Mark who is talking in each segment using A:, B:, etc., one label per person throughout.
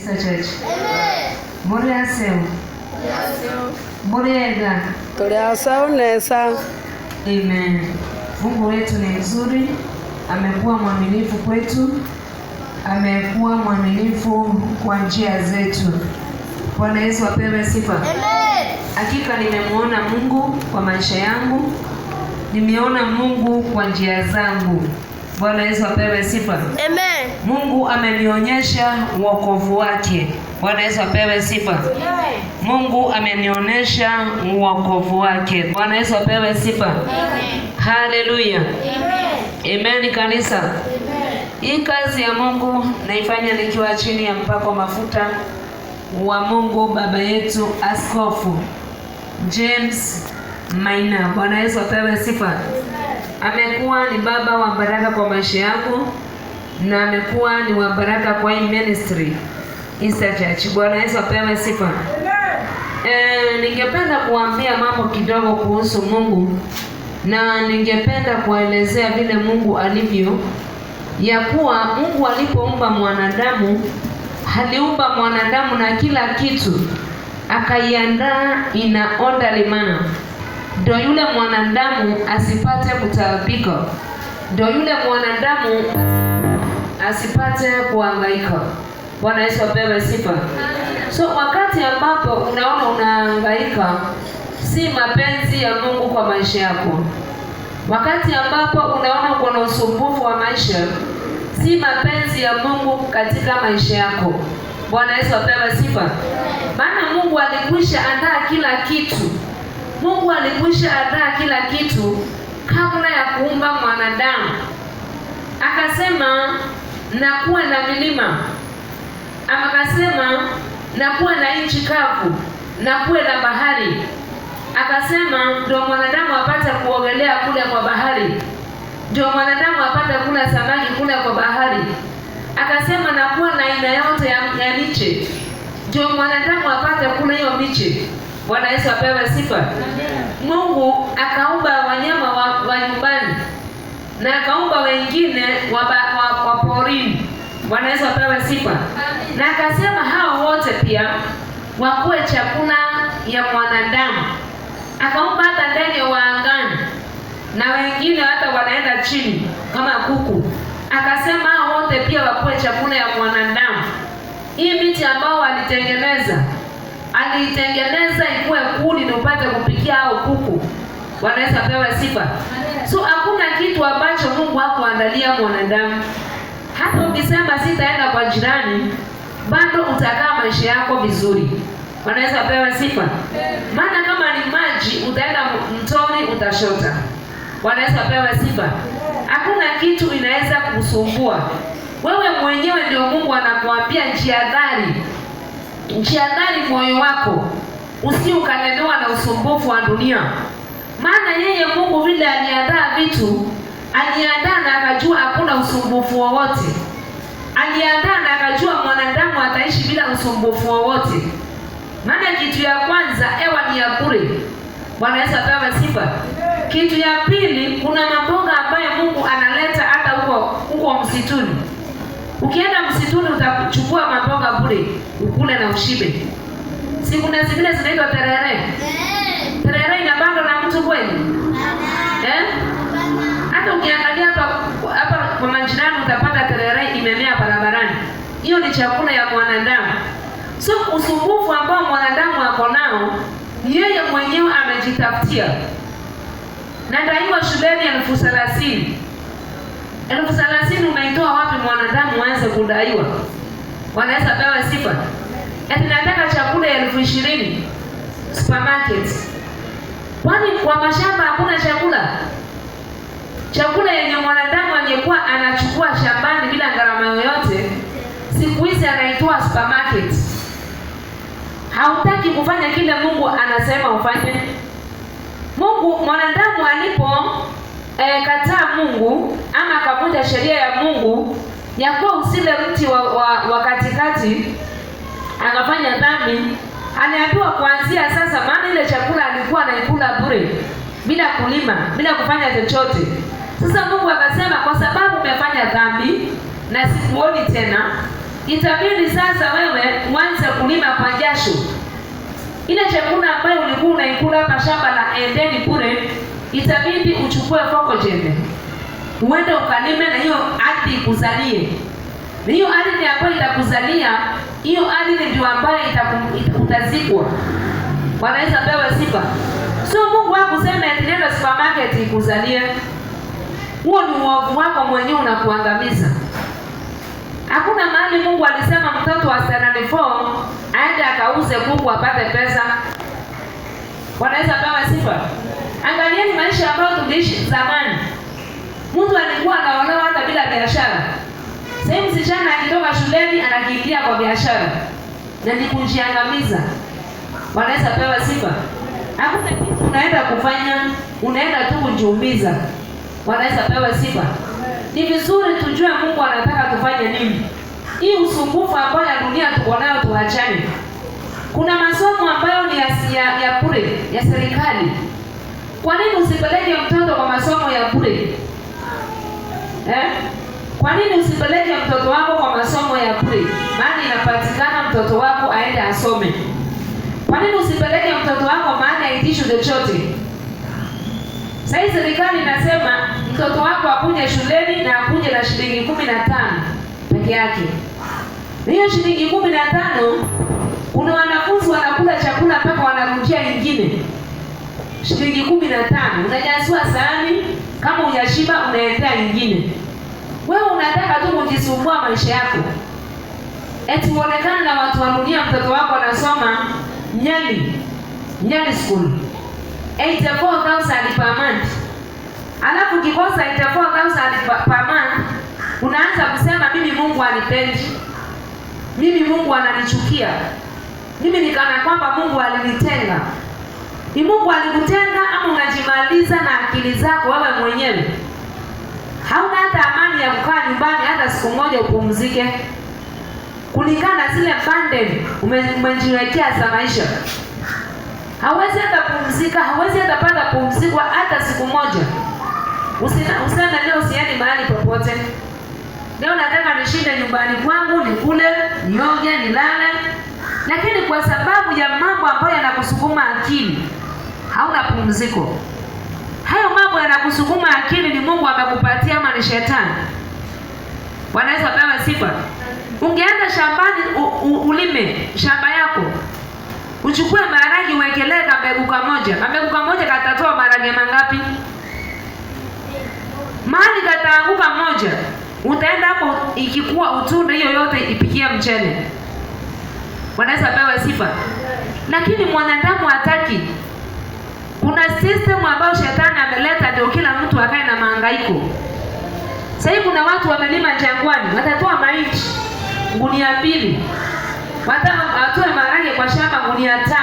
A: Easter Church. Amen. Muri aseu. Muri ega.
B: Tuli aseu nesa.
A: Amen. Mungu wetu ni mzuri, amekuwa mwaminifu kwetu, amekuwa mwaminifu kwa njia zetu. Bwana Yesu apewe sifa. Amen. Hakika nimemuona Mungu kwa maisha yangu, nimeona Mungu kwa njia zangu. Bwana Yesu apewe sifa. Amen. Mungu amenionyesha wokovu wake. Bwana Yesu apewe sifa. Amen. Mungu amenionyesha wokovu wake. Bwana Yesu apewe sifa. Amen. Haleluya. Amen. Amen kanisa. Amen. Hii kazi ya Mungu naifanya nikiwa chini ya mpako mafuta wa Mungu baba yetu Askofu James Maina. Bwana Yesu apewe sifa. Amekuwa ni baba wa baraka kwa maisha yangu na amekuwa ni wa baraka kwa hii ministry Easter Church. Bwana Yesu apewe sifa. Ningependa kuambia mambo kidogo kuhusu Mungu, na ningependa kuelezea vile Mungu alivyo, ya kuwa Mungu alipoumba mwanadamu, aliumba mwanadamu na kila kitu akaiandaa ina orderly manner. Ndio yule mwanadamu asipate kutaabika, ndio yule mwanadamu asipate kuhangaika. Bwana Yesu apewe sifa. So wakati ambapo unaona unahangaika, si mapenzi ya Mungu kwa maisha yako. Wakati ambapo unaona uko na usumbufu wa maisha, si mapenzi ya Mungu katika maisha yako. Bwana Yesu apewe sifa. Maana Mungu alikwisha andaa kila kitu. Mungu alikwisha andaa kila kitu kabla ya kuumba mwanadamu. Akasema na kuwe na milima. Akasema na kuwe na nchi kavu, na kuwe na bahari. Akasema ndio mwanadamu apate kuogelea kule kwa bahari. Ndio mwanadamu apate kula samaki kule kwa bahari. Akasema na kuwe na aina yote ya miche. Ndio mwanadamu apate kula hiyo miche. Bwana Yesu apewe sifa. Mungu akaumba wanyama wa nyumbani na akaumba wengine wa porini. Bwana Yesu apewe sifa. Na akasema hao wote pia wakuwe chakula ya mwanadamu. Akaumba hata ndege wa angani na wengine hata wanaenda chini kama kuku. Akasema hao wote pia wakuwe chakula ya mwanadamu. Hii miti ambao alitengeneza ikuwe kuni na upate kupikia hao kuku. Bwana Yesu apewe sifa. So hakuna kitu ambacho Mungu hakuandalia mwanadamu. Hata ukisema sitaenda kwa jirani, bado utakaa maisha yako vizuri. Bwana Yesu apewe sifa. Maana kama ni maji, utaenda mtoni utashota. Bwana Yesu apewe sifa. Hakuna kitu inaweza kukusumbua. Wewe mwenyewe ndio Mungu anakuambia Jihadhari moyo wako, usiukalemewa na usumbufu wa dunia. Maana yeye Mungu vile aliandaa vitu, aliandaa na akajua hakuna usumbufu wowote. Aliandaa na akajua mwanadamu ataishi bila usumbufu wowote. Maana kitu ya kwanza, hewa ni ya bure. Bwana Yesu apewe sifa. Kitu ya pili, kuna mamboga ambayo Mungu analeta hata huko msituni. Ukienda msituni utachukua mamboga bure, ukule na ushibe. Si kuna zingine zinaitwa terere? Terere inapandwa na mtu kweli? Hata ukiangalia hapa kwa majirani utapata terere imemea barabarani. Hiyo ni chakula ya mwanadamu. So usumbufu ambao mwanadamu ako nao, yeye mwenyewe amejitafutia. Na ndaiwa shuleni 30,000. 30,000 unaitoa wapi mwanadamu aanze kudaiwa? Bwana Yesu apewe sifa. Eti nataka chakula 20,000 supermarket. Kwani kwa mashamba hakuna chakula? Chakula yenye mwanadamu angekuwa anachukua shambani bila gharama yoyote, siku hizi anaitoa supermarket. Hautaki kufanya kile Mungu anasema ufanye. Mwanadamu alipo kataa Mungu ama akavunja sheria ya Mungu ya kuwa usile mti wa katikati, akafanya dhambi, aliambiwa kuanzia sasa, maana ile chakula alikuwa anaikula bure bila kulima, bila kufanya chochote. Sasa Mungu akasema kwa sababu umefanya dhambi na sikuoni tena, itabidi sasa wewe Ile chakula ambayo ulikuwa unaikula hapa shamba la Edeni bure, itabidi uchukue foko jembe, uende ukalime na hiyo ardhi ikuzalie. Na hiyo ardhi ambayo itakuzalia, hiyo ardhi ndio ambayo utazikwa. Wanaweza pewa sifa. Sio Mungu hakusema nenda supermarket ikuzalie. Huo ni uovu wako mwenyewe unakuangamiza. Hakuna mahali Mungu alisema mtoto wa standard 4 aende akauze kuku apate pesa. Wanaweza pewa sifa. Angalieni maisha ambayo tuliishi zamani. Mtu alikuwa anaolewa hata bila biashara. Sasa msichana akitoka shuleni anakimbia kwa biashara. Na ni kujiangamiza. Wanaweza pewa sifa. Hakuna kitu unaenda kufanya, unaenda tu kujiumiza. Wanaweza pewa sifa. Ni vizuri tujue Mungu anataka tufanye nini. Hii usumbufu ambayo ya dunia tuko nayo tuachane. Kuna masomo ambayo ni ya bure, ya serikali. Kwa nini usipeleke mtoto kwa masomo ya bure? Kwa nini usipeleke mtoto wako kwa masomo ya bure? Maana inapatikana mtoto wako aende asome. Kwa nini usipeleke mtoto wako maana aitisho chochote? Sasa serikali inasema mtoto wako akuje shuleni na akuje na shilingi 15 peke yake. Na hiyo shilingi 15, kuna wanafunzi wanakula chakula mpaka wanarudia nyingine. Shilingi 15, unajazua sahani, kama hujashiba unaendea nyingine. Wewe unataka tu kujisumbua maisha yako. Eti uonekane na watu wa dunia mtoto wako anasoma Nyali school. 84,000 per month. Alafu kikosa 84,000 per month, unaanza kusema mimi Mungu anipendi. Mimi Mungu ananichukia. Mimi nikana kwamba Mungu alinitenga. Ni Mungu alikutenga ama unajimaliza na akili zako wewe mwenyewe? Hauna hata amani ya kukaa nyumbani hata siku moja upumzike. Kulingana zile bundle umejiwekea za maisha. Hawezi hata kupumzika, hawezi hata pata pumziko hata siku moja. Useme leo siendi mahali popote. Leo nataka nishinde nyumbani kwangu, nikule, nioge, nilale. Lakini kwa sababu ya mambo ambayo yanakusukuma akili, hauna pumziko. Hayo mambo yanakusukuma akili ni Mungu amekupatia ama ni shetani? Wanaweza pewa sifa. Ungeenda shambani ulime shamba yako. Uchukue maharage uwekelee mbegu kamoja. Mbegu kamoja katatoa maharage mangapi? Mahali kataanguka moja. Utaenda hapo ikikuwa utunde hiyo yote ipikie mchele. Wanaweza pewa sifa. Lakini mwanadamu hataki. Kuna system ambayo shetani ameleta ndio kila mtu akae na mahangaiko. Sasa hivi kuna watu wamelima jangwani, watatoa mahindi gunia 2. Watoe maharage kwa shamba gunia 5.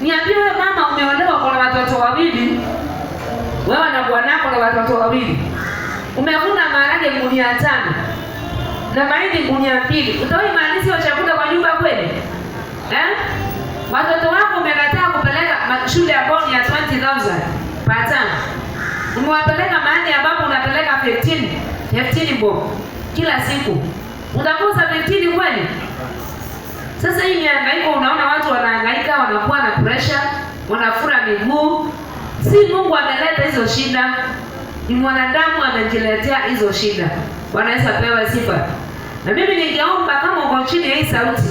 A: Niambie wewe mama umeolewa kwa watoto wawili. Wewe na bwanako na watoto wawili. Umevuna maharage gunia 5 na mahindi gunia 2. Utoi malizi wa chakula kwa nyumba kweli? Watoto wako umekataa kupeleka shule ambayo ni ya 20,000 patana. Umewapeleka mahali ambapo unapeleka 15 bob kila siku. Utakosa 15 kweli? Sasa hii mihangaiko, unaona watu wanahangaika, wanakuwa na pressure, wanafura miguu. Si Mungu ameleta hizo shida, ni mwanadamu anajiletea hizo shida. Wanaweza pewa sifa. Na mimi ningeomba kama uko chini ya hii sauti,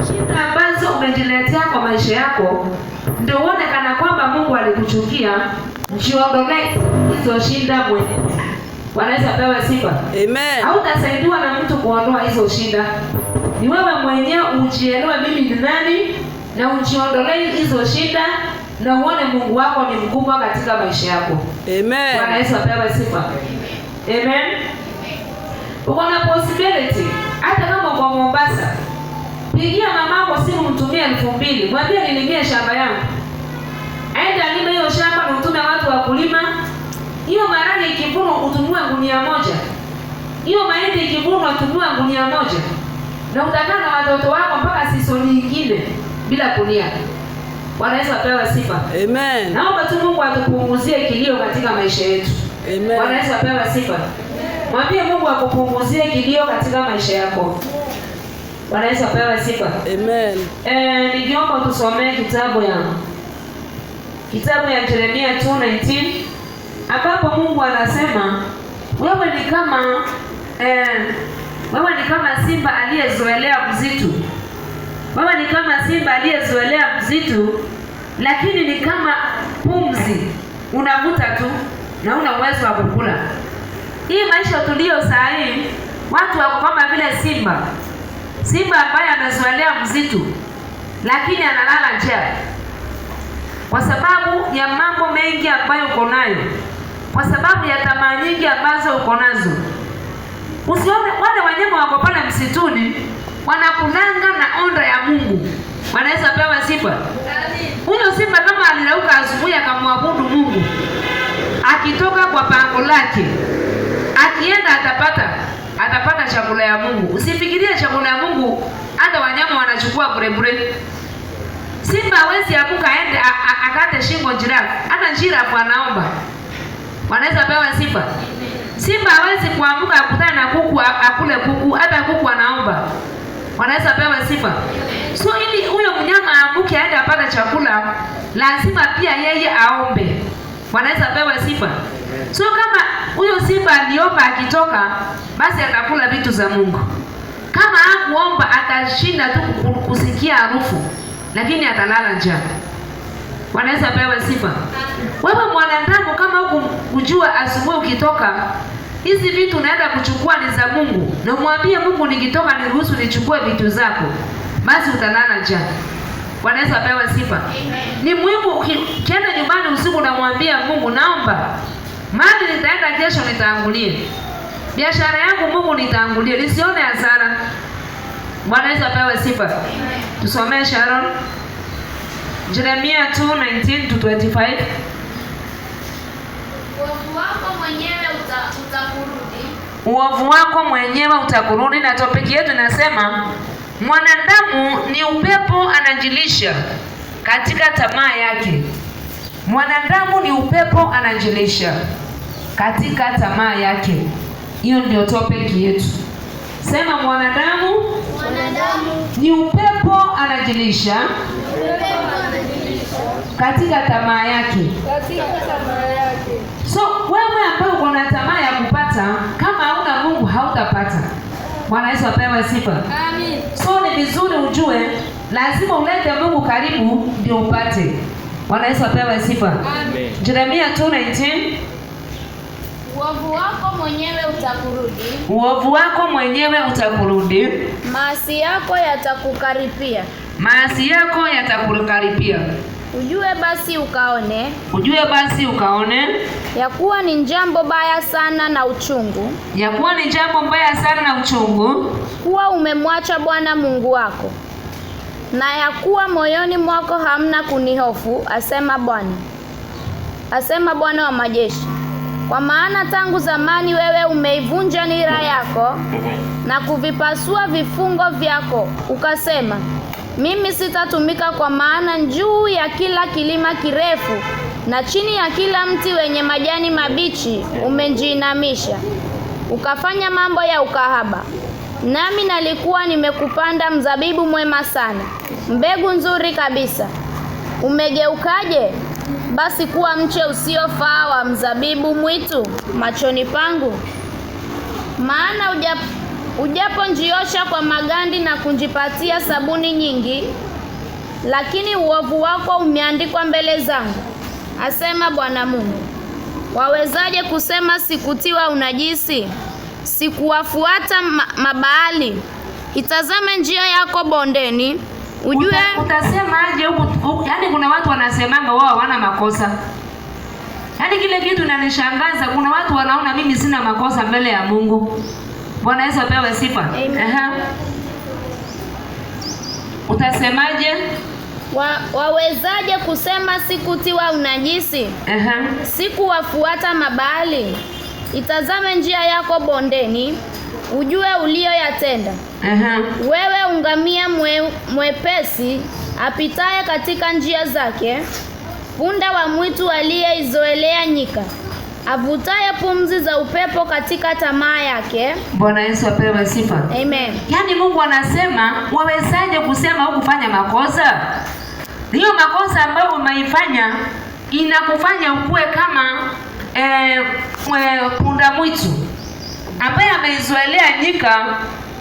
A: shida ambazo umejiletea kwa maisha yako, ndio uone kana kwamba Mungu alikuchukia, mjiondolee hizo shida mwenyewe. Wanaweza pewa sifa.
B: Amen.
A: Hautasaidiwa na mtu kuondoa hizo shida. Ni wewe mwenyewe ujielewe mimi ni nani na ujiondolee hizo shida na uone Mungu wako ni mkubwa katika maisha yako.
B: Amen.
A: Wanaweza pewa sifa. Amen. Uko na possibility hata kama uko Mombasa. Pigia mamako simu mtumie 2,000. Mwambie nilimie shamba yangu. Aenda alime hiyo shamba na utume watu wa kulima. Hiyo maharage ikivunwa utumue gunia 1. Hiyo mahindi ikivunwa utumue gunia 1. Na utakaa na watoto wako mpaka season nyingine bila kulia. Wanaweza pewa sifa.
B: Amen.
A: Naomba tu Mungu atupunguzie kilio katika maisha yetu.
B: Amen.
A: Wanaweza pewa sifa. Mwambie Mungu akupunguzie kilio katika maisha yako. Bwana Yesu apewe sifa.
B: Amen.
A: Ningeomba tusomee kitabu ya Yeremia 2:19 ambapo Mungu anasema wewe ni kama simba aliyezoelea msitu. Wewe ni kama simba aliyezoelea msitu, lakini ni kama pumzi unavuta tu na una uwezo wa kukula. Hii maisha tulio saa hii, watu wako kama vile simba ambaye amezoelea msitu lakini analala njaa kwa sababu ya mambo mengi ambayo uko nayo, kwa sababu ya tamaa nyingi ambazo uko nazo. Usione wale wanyama wako pale msituni wanakunanga na onda ya Mungu. Wanaweza pewa sifa. Huyo simba kama alirauka asubuhi akamwabudu Mungu, akitoka kwa pango lake akienda atapata chakula ya Mungu. Usifikirie chakula ya Mungu hata wanyama wanachukua bure. Simba hawezi amuka aende akate shingo jirafu. Hata jirafu anaomba. Wanaweza pewa sifa. Simba hawezi kuamuka akutane na kuku akule kuku, hata kuku anaomba. Wanaweza pewa sifa. So ili huyo mnyama amuke aende apate chakula, lazima pia yeye aombe. Wanaweza pewa sifa. So kama huyo simba aliomba akitoka, basi atakula vitu za Mungu. Kama hakuomba atashinda tu kusikia harufu, lakini atalala njaa. Wanaweza pewa sifa. Wewe mwanadamu, kama kujua asubuhi ukitoka hizi vitu unaenda kuchukua ni za Mungu, na umwambie Mungu, nikitoka niruhusu nichukue vitu zako, basi utalala njaa. Wanaweza pewa sifa. Ni muhimu ukienda nyumbani usiku na mwambie Mungu, naomba mali nitaenda kesho nitaangulie. Biashara yangu Mungu nitaangulie, nisione hasara. Wanaweza pewa sifa. Tusomee Sharon. Yeremia 2:19-25. Uovu wako mwenyewe utakurudi. Na topic yetu inasema mwanadamu ni upepo anajilisha katika tamaa yake. Mwanadamu ni upepo anajilisha katika tamaa yake. Hiyo ndio topic yetu. Sema mwanadamu ni upepo anajilisha katika tamaa yake. So wewe ambaye uko na tamaa ya kupata, kama hauna Mungu hautapata. Bwana Yesu apewe sifa. Amen. So ni vizuri ujue lazima ulete Mungu karibu ndio upate. Bwana Yesu apewe sifa. Amen. Yeremia 2:19.
C: Uovu wako mwenyewe utakurudi.
A: Uovu wako mwenyewe utakurudi.
C: Maasi yako yatakukaripia.
A: Maasi yako yatakukaripia.
C: Ujue basi ukaone ya kuwa ni jambo baya sana na uchungu.
A: Ya kuwa ni jambo mbaya sana na uchungu.
C: Kuwa umemwacha Bwana Mungu wako. Na ya kuwa moyoni mwako hamna kunihofu, asema Bwana. Asema Bwana wa majeshi. Kwa maana tangu zamani wewe umeivunja nira yako na kuvipasua vifungo vyako, ukasema, mimi sitatumika, kwa maana juu ya kila kilima kirefu na chini ya kila mti wenye majani mabichi umejiinamisha. Ukafanya mambo ya ukahaba. Nami nalikuwa nimekupanda mzabibu mwema sana, mbegu nzuri kabisa. Umegeukaje? Basi kuwa mche usiofaa wa mzabibu mwitu machoni pangu. Maana ujaponjiosha kwa magandi na kunjipatia sabuni nyingi, lakini uovu wako umeandikwa mbele zangu, asema Bwana Mungu. Wawezaje kusema sikutiwa unajisi? Sikuwafuata mabaali. Itazame njia yako bondeni, ujue.
A: Utasema aje huku? Yaani kuna watu wanasemanga wao hawana makosa. Yaani kile kitu inanishangaza, kuna watu wanaona mimi sina makosa mbele ya Mungu. Bwana Yesu apewe sifa. Utasemaje?
C: Wawezaje kusema sikutiwa unajisi? Sikuwafuata mabaali. Itazame njia yako bondeni, ujue ulioyatenda. Wewe ungamia mwepesi apitaye katika njia zake, punda wa mwitu aliyeizoelea nyika, avutaye pumzi za upepo katika tamaa yake.
A: Bwana Yesu apewe sifa.
C: Amen.
A: Yaani Mungu anasema, wawezaje kusema hukufanya makosa? Hiyo makosa ambayo umeifanya inakufanya ukue kama punda mwitu ambaye ameizoelea nyika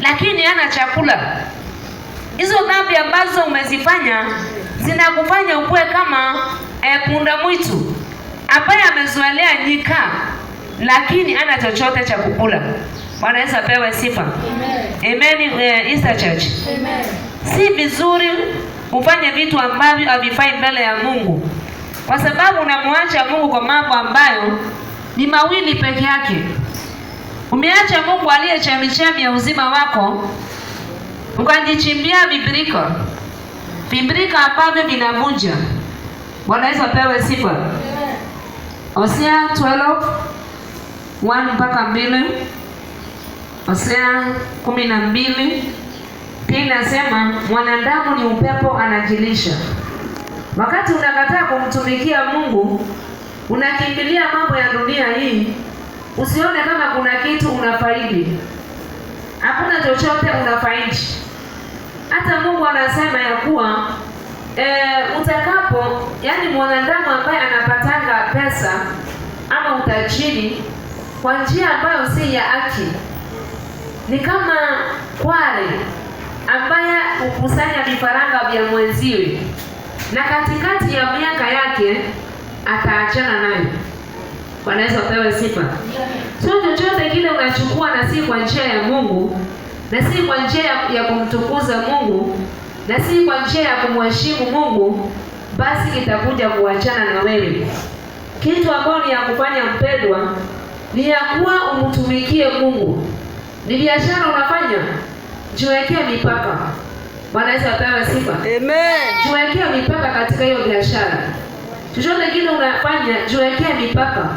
A: lakini hana chakula. Hizo dhambi ambazo umezifanya zinakufanya ukue kama punda mwitu ambaye amezoelea nyika lakini hana chochote cha kukula. Bwana Yesu apewe sifa. Amen. Easter Church. Amen. Si vizuri ufanye vitu ambavyo havifai mbele ya Mungu, kwa sababu unamwacha Mungu kwa mambo ambayo ni mawili peke yake. Umeacha Mungu aliye chemichemi ya uzima wako, ukajichimbia vibrika ambavyo vinavunja. Bwana Yesu apewe sifa. Hosea 12:1-2. Hosea 12 pia inasema, mwanadamu ni upepo anajilisha. Wakati unakataa kumtumikia Mungu, unakimbilia mambo ya dunia hii, usione kama kuna kitu unafaidi. Hakuna chochote unafaidi. Hata Mungu anasema ya kuwa yani mwanadamu ambaye anapatanga pesa ama utajiri kwa njia ambayo si ya haki ni kama kware ambaye ukusanya vifaranga vya mwenziwe na katikati ya miaka yake ataachana nayo. Bwana Yesu apewe sifa. Sio chochote kile unachukua na si kwa njia ya Mungu, na si kwa njia ya kumtukuza Mungu, na si kwa njia ya kumheshimu Mungu, basi kitakuja kuachana na wewe. Kitu ambacho ni ya kufanya mpendwa ni ya kuwa umtumikie Mungu. Ni biashara unafanya, jiwekee mipaka. Bwana Yesu apewe sifa.
B: Amen.
A: Jiwekee mipaka katika hiyo biashara. Chochote kile unafanya, jiwekee mipaka.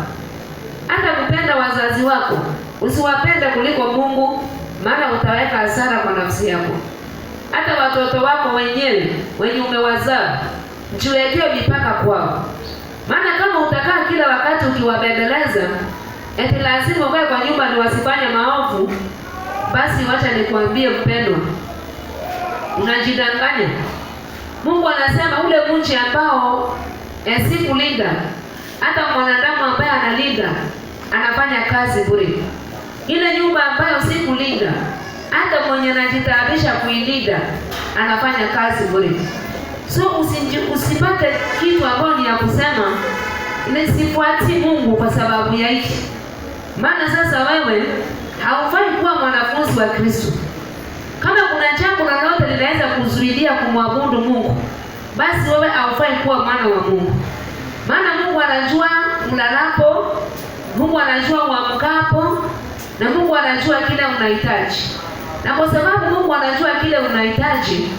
A: Hata kupenda wazazi wako, usiwapende kuliko Mungu, maana utaweka hasara kwa nafsi yako. Hata watoto wako wenyewe wenye umewazaa, jiwekee mipaka kwao. Maana kama utakaa kila wakati ukiwabembeleza, eti lazima ukae kwa nyumba ni wasifanye maovu, basi wacha nikwambie mpendwa, unajidanganya. Mungu anasema ule mji ambao si kulinda, hata mwanadamu ambaye analinda anafanya kazi bure. Ile nyumba ambayo si kulinda, hata mwenye anajitaabisha kuilinda anafanya kazi bure. So usipate kitu ambacho ni ya kusema nisifuati Mungu kwa sababu ya hiki. Maana sasa wewe haufai kuwa mwanafunzi wa Kristo. Kama kuna jambo lolote linaweza kuzuilia kumwabudu Mungu, basi wewe haufai kuwa mwana wa Mungu. Maana Mungu anajua unalapo, Mungu anajua uamkapo, na Mungu anajua kile unahitaji. Na kwa sababu Mungu anajua kile unahitaji,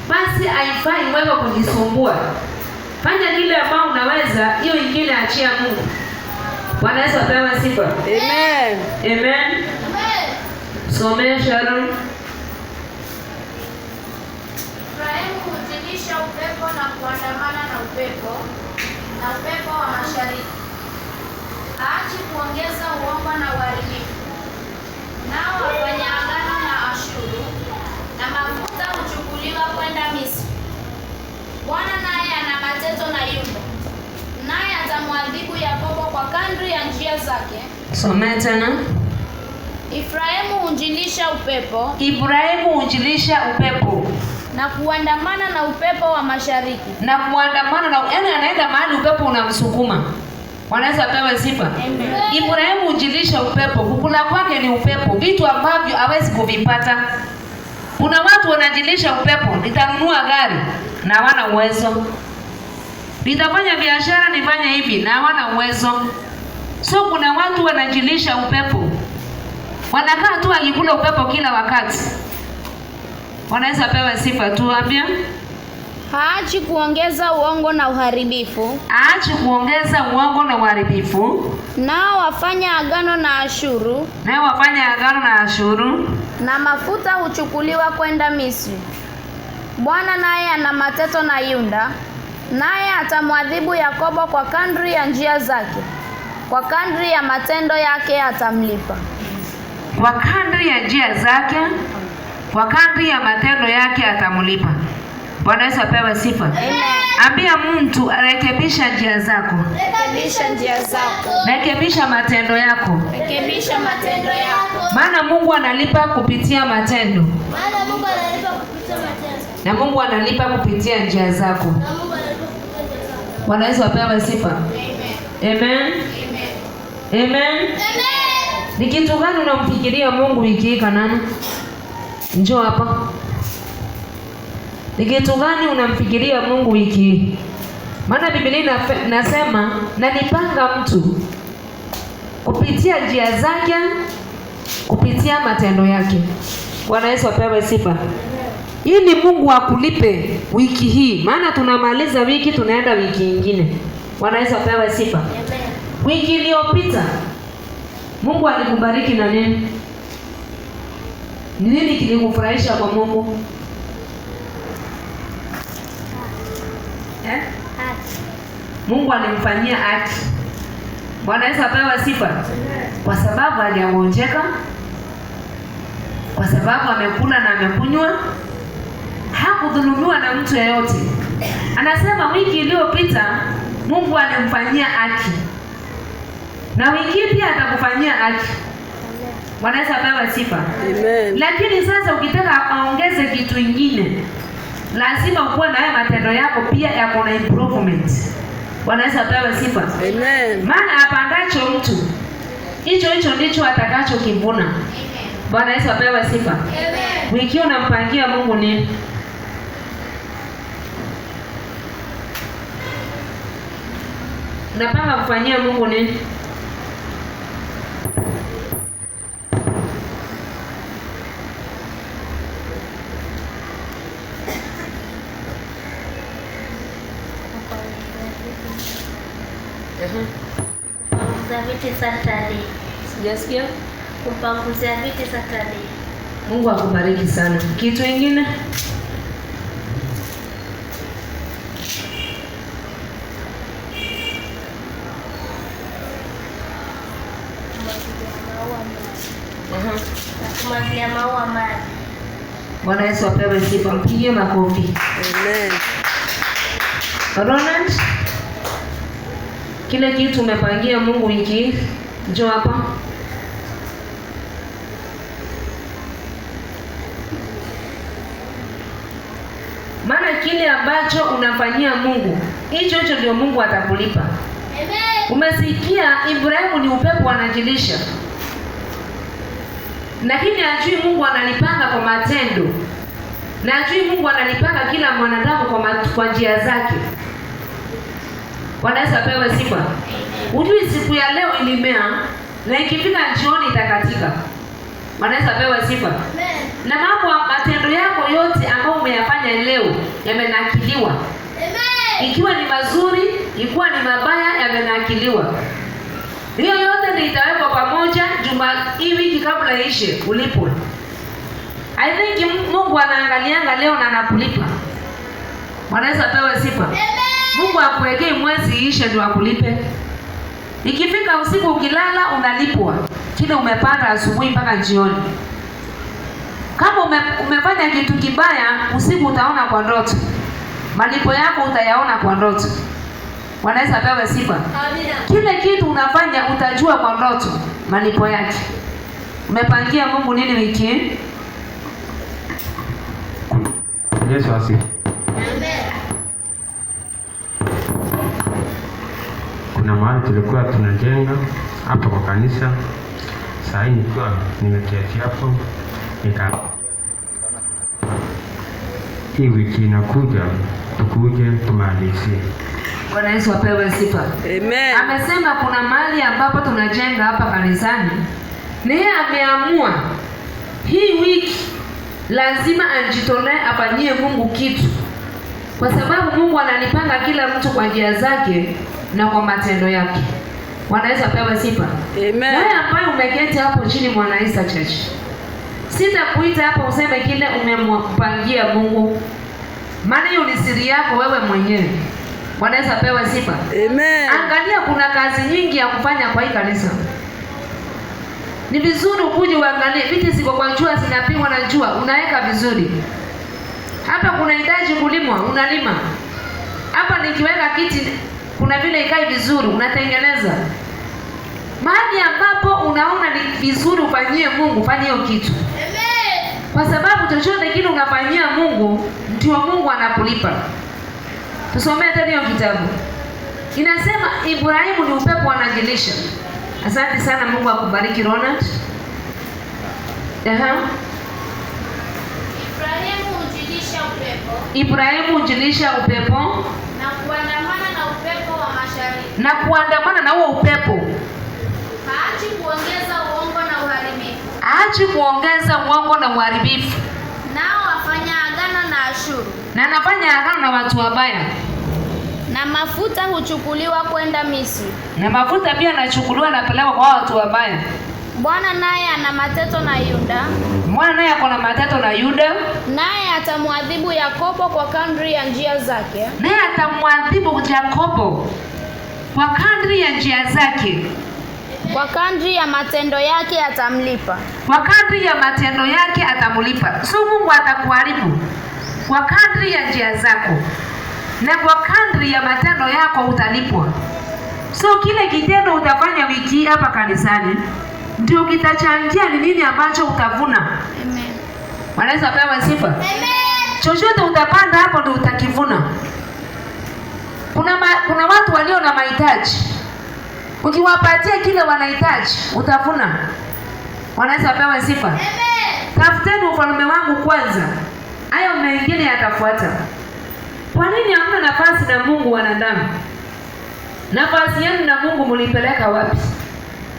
A: basi haifai wewe kujisumbua. Fanya kile ambao unaweza, hiyo ingine achia Mungu. Bwana Yesu apewe sifa.
B: Amen.
A: Amen. Somea Sharon.
C: Efraimu hutilisha upepo na kuandamana na upepo wa mashariki. Haachi kuongeza uongo na uharibifu. Nao wafanya agano na Ashuru, na mafuta huchukuliwa kwenda Misri. Bwana naye ana mateso na Yuda, naye atamwadhibu Yakobo kwa kadri ya njia zake.
A: Somea tena.
C: Efraimu hujilisha upepo.
A: Ibrahimu hujilisha upepo
C: na kuandamana na upepo wa mashariki.
A: Na kuandamana na, yani anaenda mahali upepo unamsukuma. Wanaweza pewa sifa.
C: Amen.
A: Ibrahimu hujilisha upepo, kukula kwake ni upepo, vitu ambavyo hawezi kuvipata. Kuna watu wanajilisha upepo, nitanunua gari na hawana uwezo. Nitafanya biashara nifanye hivi na hawana uwezo. So kuna watu wanajilisha upepo. Wanakaa tu akikula upepo kila wakati. Wanaweza pewa sifa tu ambia.
C: Haachi kuongeza uongo na uharibifu.
A: Haachi kuongeza uongo na uharibifu.
C: Nao wafanya agano na Ashuru.
A: Nao wafanya agano na Ashuru.
C: Na mafuta huchukuliwa kwenda Misri. Bwana naye ana mateso na Yuda, naye atamwadhibu Yakobo kwa kadri ya njia zake. kwa kadri ya matendo yake atamlipa.
A: Kwa kadri ya njia zake, kwa kadri ya matendo yake atamlipa. Bwana Yesu apewe sifa.
C: Amen.
A: Ambia mtu rekebisha njia zako.
C: Rekebisha njia zako.
A: Rekebisha matendo yako.
C: Rekebisha matendo yako.
A: Maana Mungu analipa kupitia matendo.
D: Maana Mungu analipa kupitia matendo.
A: Na Mungu analipa kupitia njia zako.
D: Na Mungu analipa kupitia njia zako.
A: Bwana Yesu apewe sifa.
D: Amen.
A: Amen.
D: Amen.
A: Amen.
D: Amen.
A: Ni kitu gani unamfikiria Mungu wiki hii Kanani? Njoo hapa. Ni kitu gani unamfikiria Mungu wiki hii? Maana Biblia inasema nalipanga mtu kupitia njia zake, kupitia matendo yake. Bwana Yesu apewe sifa. Ili Mungu akulipe wiki hii. Maana tunamaliza wiki tunaenda wiki nyingine. Bwana Yesu apewe sifa. Wiki iliyopita Mungu alikubariki na nini? Ni nini kilikufurahisha kwa Mungu? Mungu alimfanyia haki. Bwana Yesu apewe sifa. Kwa sababu hajagonjeka, kwa sababu amekula na amekunywa, hakudhulumiwa na mtu yeyote. Anasema wiki iliyopita Mungu alimfanyia haki, na wiki pia atakufanyia haki. Bwana Yesu apewe sifa.
B: Amen.
A: Lakini sasa ukitaka aongeze kitu kingine, lazima ukuwe na haya matendo yako pia yako na improvement. Bwana Yesu apewe sifa.
B: Amen.
A: Maana apandacho mtu hicho ndicho atakacho kivuna. Bwana Yesu apewe sifa.
D: Amen.
A: Wiki unampangia Mungu nini? Unapanga kufanyia Mungu nini?
D: Kupanguzia viti Saturday.
A: Sijasikia?
D: Kupanguzia viti Saturday.
A: Mungu akubariki sana. Kitu kingine?
D: Kumwagilia maua maji.
A: Bwana Yesu apewe sifa. Mpigie makofi.
B: Amen.
A: Ronald, kile kitu umepangia Mungu wiki hii, njoo hapa. Maana kile ambacho unafanyia Mungu, hicho ndio Mungu atakulipa.
D: Amen.
A: Umesikia Ibrahimu ni upepo anajilisha. Lakini ajui Mungu analipanga kwa matendo. Na ajui Mungu analipanga kila mwanadamu kwa njia zake. Bwana Yesu apewe sifa. Ujui siku ya leo ilimea na ikifika jioni itakatika. Bwana Yesu apewe sifa.
D: Amen.
A: Na mambo matendo yako yote ambayo umeyafanya leo yamenakiliwa.
D: Amen.
A: Ikiwa ni mazuri, ikiwa ni mabaya yamenakiliwa. Hiyo yote ni itawekwa pamoja hii wiki kabla ishe ulipwe. I think Mungu anaangalianga leo na anakulipa. Bwana Yesu apewe sifa.
D: Amen.
A: Mungu akuwekee mwezi ishe ndio akulipe. Ikifika usiku ukilala unalipwa kile umepanda asubuhi mpaka jioni. Kama umefanya kitu kibaya usiku utaona kwa ndoto. Malipo yako utayaona kwa ndoto. Bwana Yesu apewe sifa.
D: Amina.
A: Kile kitu unafanya utajua kwa ndoto malipo yake. Umepangia Mungu nini wiki hii?
E: Yesu asifiwe.
D: Amen.
E: Kuna mahali tulikuwa tunajenga hapa kwa kanisa. Sasa hivi nikiwa nimeketi hapo hii wiki inakuja tukuje tumalizie.
A: Bwana Yesu apewe sifa.
B: Amen.
A: Amesema kuna mahali ambapo tunajenga hapa kanisani. Na yeye ameamua hii wiki lazima ajitolee afanyie Mungu kitu. Kwa sababu Mungu analipanga kila mtu kwa njia zake na kwa matendo yake. Bwana Yesu apewe sifa.
B: Amen.
A: Wewe ambaye umeketi hapo chini Mwana Isa Church, sitakuita hapa useme kile umempangia Mungu. Maana hiyo ni siri yako wewe mwenyewe. Bwana apewe sifa.
B: Amen.
A: Angalia, kuna kazi nyingi ya kufanya kwa hii kanisa. Ni vizuri ukuje uangalie viti ziko kwa jua, zinapigwa na jua, unaweka vizuri. Hapa kuna hitaji kulimwa, unalima. Hapa nikiweka kiti kuna vile ikai vizuri, unatengeneza. Mahali ambapo unaona ni vizuri ufanyie Mungu, fanya hiyo kitu.
D: Amen.
A: Kwa sababu chochote kile unafanyia Mungu, ndio Mungu anakulipa. Tusomee tena hiyo kitabu. Inasema Ibrahimu ni upepo anajilisha. Asante sana, Mungu akubariki Ronald. Ibrahimu hujilisha upepo
C: na kuandamana na upepo wa mashariki.
A: Na kuandamana na huo upepo.
C: Haachi kuongeza uongo na uharibifu.
A: Haachi kuongeza uongo na uharibifu.
C: Nao wafanya agano na Ashuru.
A: Na anafanya agano na watu wabaya.
C: Na mafuta huchukuliwa kwenda Misri.
A: Na mafuta pia yanachukuliwa na pelekwa kwa watu wabaya.
C: Bwana naye ana mateto na Yuda.
A: Bwana naye ako na mateto na Yuda.
C: Naye atamwadhibu Yakobo kwa kadri ya njia zake.
A: Naye atamwadhibu Yakobo kwa kadri ya njia zake.
C: Kwa kadri ya matendo yake atamlipa.
A: Kwa kadri ya matendo yake atamlipa. So Mungu atakuharibu kwa kadri ya njia zako. Na kwa kadri ya matendo yako utalipwa. So kile kitendo utafanya wiki hapa kanisani ndio kitachangia ni nini ambacho utavuna.
C: Amen.
A: Wanaweza pewa sifa.
D: Amen.
A: Chochote utapanda hapo ndio utakivuna. Kuna watu walio na mahitaji. Ukiwapatia kile wanahitaji, utavuna. Wanaweza pewa sifa.
D: Amen.
A: Tafuteni ufalme wangu kwanza. Hayo mengine yatafuata. Kwa nini hamna nafasi na Mungu wanadamu? Nafasi yenu na Mungu mlipeleka wapi?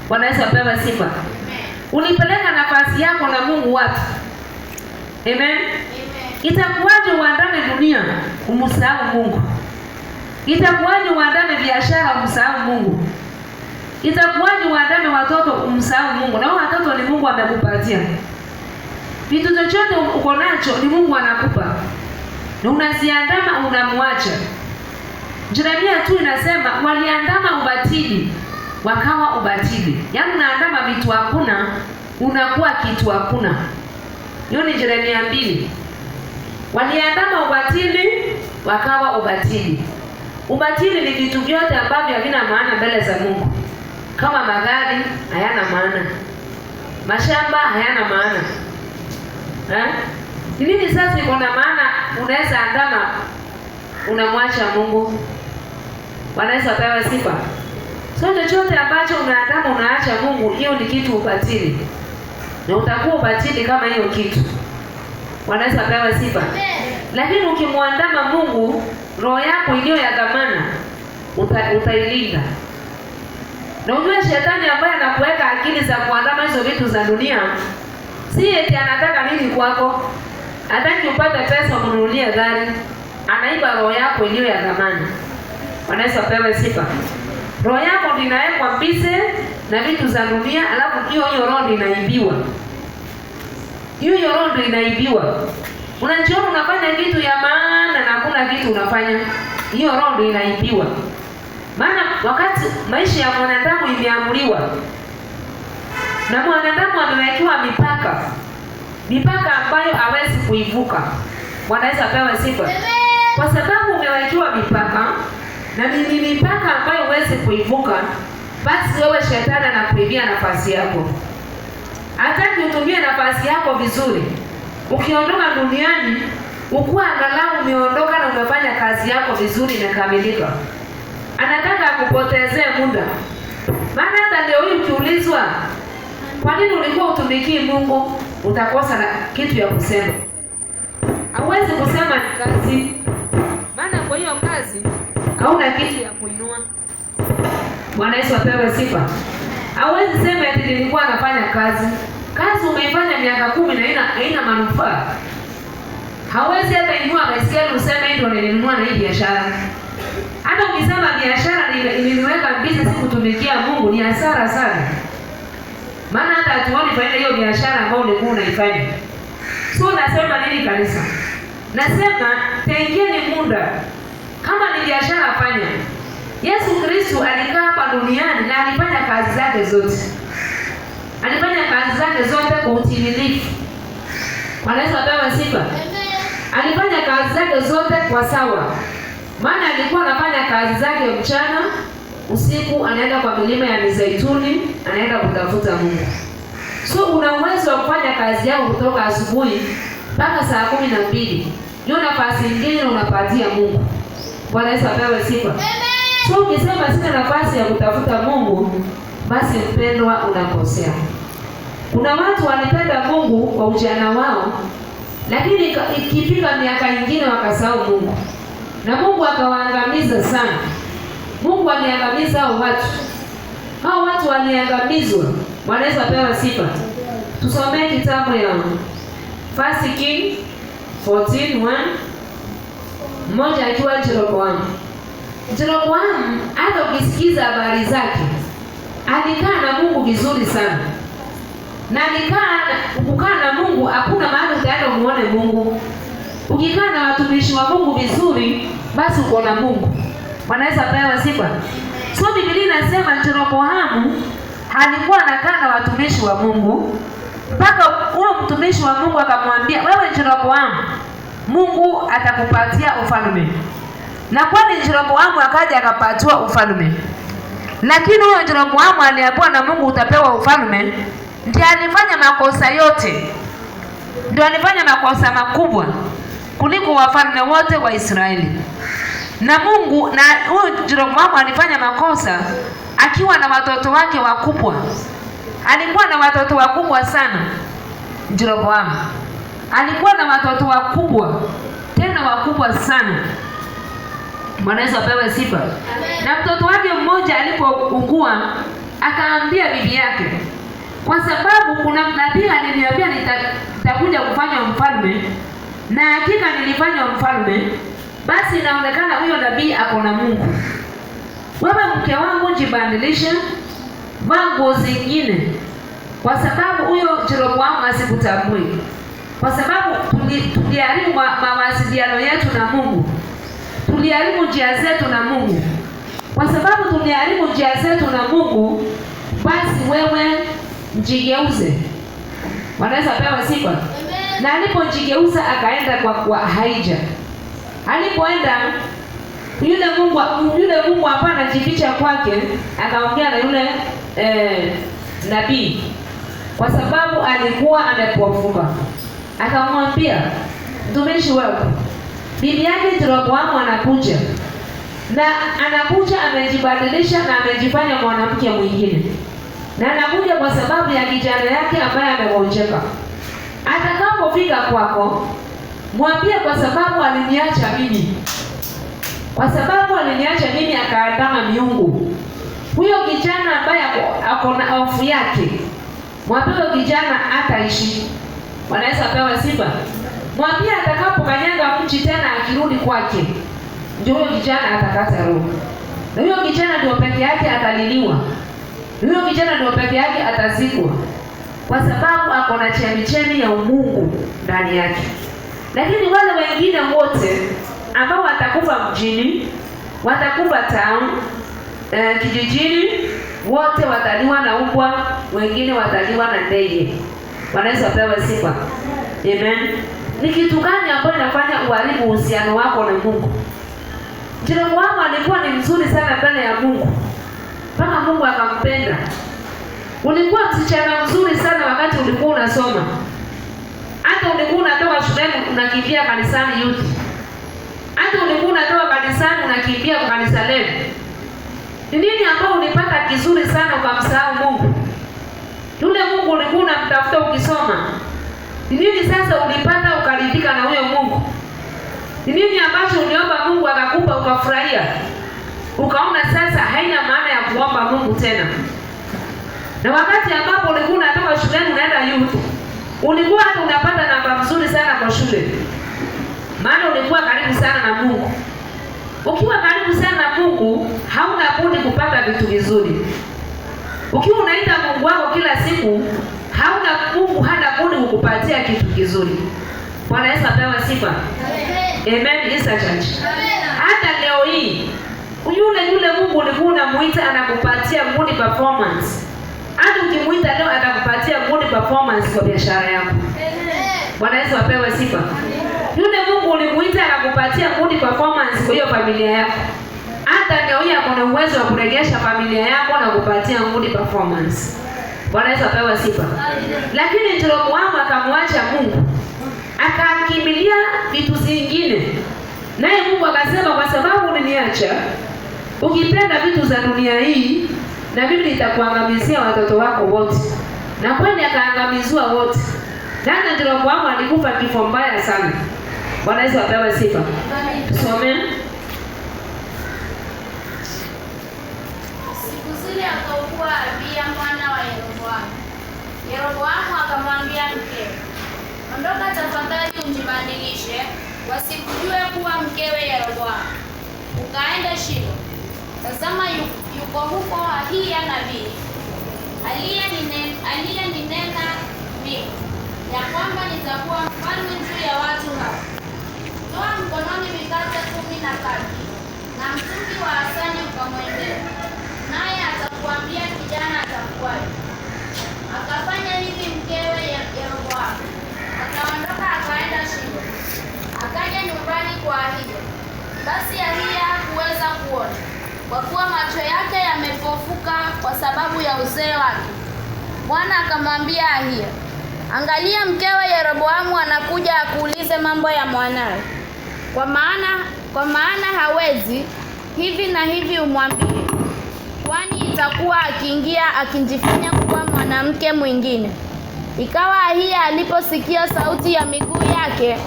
A: Wanaweza pewa sifa. Ulipeleka nafasi yako na Mungu wapi? Amen. Itakuwaje uandame dunia umsahau Mungu? Itakuwaje uandame biashara umsahau Mungu? Itakuwaje uandame watoto umsahau Mungu? Na watoto ni Mungu amekupatia. Vitu chochote uko nacho ni Mungu anakupa. Na unaziandama unamwacha. Jeremia tu inasema waliandama ubatili wakawa ubatili. Yaani unaandama vitu hakuna, unakuwa kitu hakuna. Hiyo ni Jeremia 2. Waliandama ubatili wakawa ubatili. Ubatili ni vitu vyote ambavyo havina maana mbele za Mungu. Kama magari hayana maana. Mashamba hayana maana. Ni nini sasa iko na maana unaweza andama unamwacha Mungu? Wanaweza pewa sifa. So chochote ambacho unaandama unaacha Mungu, hiyo ni kitu ubatili. Na utakuwa ubatili kama hiyo kitu. Wanaweza pewa sifa. Lakini ukimwandama Mungu, roho yako iliyo ya dhamana utailinda. Na unajua shetani ambaye anakuweka akili za kuandama hizo vitu za dunia, si eti anataka nini kwako? Hataki upate pesa ununulie gari. Anaiba roho yako iliyo ya dhamana. Wanaweza pewa sifa. Roho yako inawekwa mbise na vitu za dunia, alafu hiyo roho inaibiwa. Hiyo roho inaibiwa. Unajiona unafanya kitu ya maana na hakuna kitu unafanya. Hiyo roho inaibiwa. Maana wakati maisha ya mwanadamu imeamuliwa na mwanadamu amewekewa mipaka ambayo hawezi kuivuka. Wanaweza pewa sifa. Kwa sababu umewekewa mipaka na ni mipaka ambayo huwezi kuivuka, basi wewe shetani anakuibia nafasi yako. Hataki utumie nafasi yako vizuri. Ukiondoka duniani, ukuwa angalau umeondoka na umefanya kazi yako vizuri na kamilika. Anataka akupotezee muda. Maana hata leo hii ukiulizwa, kwa nini ulikuwa utumikii Mungu? Utakosa na kitu ya kusema. Hauwezi kusema ni kazi. Maana kwa hiyo kazi hauna kitu ya kuinua. Bwana Yesu apewe sifa. Hauwezi sema eti nilikuwa nafanya kazi. Kazi umeifanya miaka 10 na haina manufaa. Hauwezi hata inua baiskeli useme ndio nilinunua na hii biashara. Hata ukisema biashara niliweka bizi si kutumikia Mungu, ni hasara sana. Maana hata hatuoni faida hiyo biashara ambayo ulikuwa unaifanya. So nasema nini kanisa? Nasema tengeni muda. Kama ni biashara fanya. Kristo alikaa hapa duniani na alifanya kazi zake zote. Alifanya kazi zake zote kwa utimilifu. Bwana Yesu apewe sifa. Alifanya kazi zake zote kwa sawa. Maana alikuwa anafanya kazi zake mchana, usiku anaenda kwa milima ya Mizeituni, anaenda kutafuta Mungu. So una uwezo wa kufanya kazi yako kutoka asubuhi mpaka saa 12. Ndio nafasi nyingine unapatia Mungu. Bwana Yesu apewe sifa. So ukisema sina nafasi ya kutafuta Mungu, basi mpendwa, unakosea. Kuna watu walipenda Mungu kwa ujana wao, lakini ikifika miaka mingine wakasahau Mungu. Na Mungu akawaangamiza sana. Mungu aliangamiza hao watu. Hao watu waliangamizwa. Bwana Yesu apewe sifa. Tusomee kitabu ya 1 King 14:1. Mmoja akiwa Jeroboamu. Jeroboamu hata ukisikiza habari zake, alikaa na Mungu vizuri sana. Na ukikaa na Mungu hakuna mahali utaenda umuone Mungu. Ukikaa na watumishi wa Mungu vizuri, basi uko na Mungu. Bwana Yesu apewe sifa. So Biblia inasema Jeroboamu alikuwa anakaa na watumishi wa Mungu, mpaka huyo mtumishi wa Mungu akamwambia, wewe Jeroboamu, Mungu atakupatia ufalme. Na kwani Jeroboamu akaja akapatiwa ufalme. Lakini huyo Jeroboamu aliambiwa na Mungu utapewa ufalme, ndiye alifanya makosa yote. Ndio alifanya makosa makubwa kuliko wafalme wote wa Israeli. Na Mungu, na huyo Jeroboamu alifanya makosa akiwa na watoto wake wakubwa. Alikuwa na watoto wakubwa sana. Jeroboamu alikuwa na watoto wakubwa, tena wakubwa sana. Bwana Yesu apewe sifa. Na mtoto wake mmoja alipougua, akaambia bibi yake, kwa sababu kuna nabii aliniambia nitakuja kufanya mfalme, na hakika nilifanya mfalme, basi inaonekana huyo nabii ako na Mungu. Wewe mke wangu jibadilisha, vaa nguo zingine, kwa sababu huyo Jeroboamu asikutambue. Kwa sababu tuliharibu mawasiliano yetu na Mungu. Tuliharibu njia zetu na Mungu. Kwa sababu tuliharibu njia zetu na Mungu, basi wewe njigeuze. Wanaweza pewa sifa. Na alipojigeuza akaenda kwa Haija. Alipoenda yule Mungu hapa anajificha kwake, akaongea na yule nabii, kwa sababu alikuwa amepofuka. Akamwambia, mtumishi wako bibi yake Jeroboamu anakuja, na anakuja amejibadilisha na amejifanya mwanamke mwingine, na anakuja kwa sababu ya kijana yake ambaye amegonjeka. Atakapofika kwako, mwambie, kwa sababu aliniacha mimi. Kwa sababu aliniacha mimi akaandama miungu. Huyo kijana ambaye ako na hofu yake, mwambie kijana hataishi. Wanaweza pewa sifa. Mwambie atakapokanyaga mji tena akirudi kwake, ndio huyo kijana atakata roho. Na huyo kijana ndio peke yake ataliliwa. Huyo kijana ndio peke yake atazikwa, kwa sababu ako na chemichemi ya umungu ndani yake. Lakini wale wengine wote ambao watakufa mjini, watakufa town, kijijini, wote wataliwa na mbwa, wengine wataliwa na ndege. Wanaweza pewa sifa. Amen. Ni kitu gani ambacho inafanya uharibu uhusiano wako na Mungu? Jeroboamu alikuwa ni mzuri sana mbele ya Mungu, mpaka Mungu akampenda. Ulikuwa msichana mzuri sana wakati ulikuwa unasoma. Hata ulikuwa unatoka shuleni unakimbia kanisani youth. Hata ulikuwa unatoka kanisani unakimbia kwa kanisa leo. Ni nini ambao ulipata kizuri sana ukamsahau Mungu? Yule Mungu ulikuwa unamtafuta ukisoma. Ni nini sasa ulipata ukaridhika na huyo Mungu? Ni nini ambacho uliomba Mungu akakupa ukafurahia? Ukaona sasa haina maana ya kuomba Mungu tena. Na wakati ambapo ulikuwa unatoka shuleni unaenda youth, ulikuwa hata unapata namba nzuri sana kwa shule. Maana ulikuwa karibu sana na Mungu. Ukiwa karibu sana na Mungu, hauna budi kupata vitu vizuri. Ukiwa unaita Mungu wako kila siku, Mungu hana budi kukupatia kitu kizuri. Bwana Yesu apewe sifa. Amen. Isa church. Hata leo hii Yule Mungu ulikuwa unamuita anakupatia good performance. Hata ukimuita leo atakupatia good performance kwa biashara yako. Bwana Yesu apewe sifa. Yule Mungu ulimuita anakupatia good performance kwa hiyo familia yako. Hata leo yeye ana uwezo wa kurejesha familia yako na kupatia good performance. Bwana Yesu apewe sifa. Lakini Jeroboamu akamwacha Mungu. Akakimbilia vitu zingine. Naye Mungu akasema, kwa sababu uliniacha, ukipenda vitu za dunia hii, na mimi nitakuangamizia watoto wako wote. Na kwani akaangamizwa wote. Jana Jeroboamu alikufa kifo mbaya sana. Bwana Yesu apewe sifa. Tusome.
C: Siku zile akaugua Abia mwana wa Yeroboamu. Yeroboamu akamwambia mkewe, ondoka tafadhali unjibadilishe, wasikujue kuwa mkewe Yeroboamu. Ukaenda Shilo. Tazama yuko huko Ahiya nabii, aliyeninena mimi ya kwamba nitakuwa mfalme juu ya watu hawa. Toa mkononi mikate 10 na kadi, na mtungi wa asali ukamwendea, naye atakuambia kijana atakuwaje. Akafanya hivi mkewe Yeroboamu. Akaondoka akaenda Shilo. Akaja nyumbani kwa Ahiya. Basi Ahiya hakuweza kuona, kwa kuwa macho yake yamepofuka kwa sababu ya uzee wake. Bwana akamwambia Ahiya, angalia, mkewe Yeroboamu anakuja akuulize mambo ya mwanawe. Kwa maana hawezi hivi na hivi umwambie, kwani itakuwa akiingia akijifanya kuwa mwanamke mwingine. Ikawa Ahiya aliposikia sauti ya miguu yake,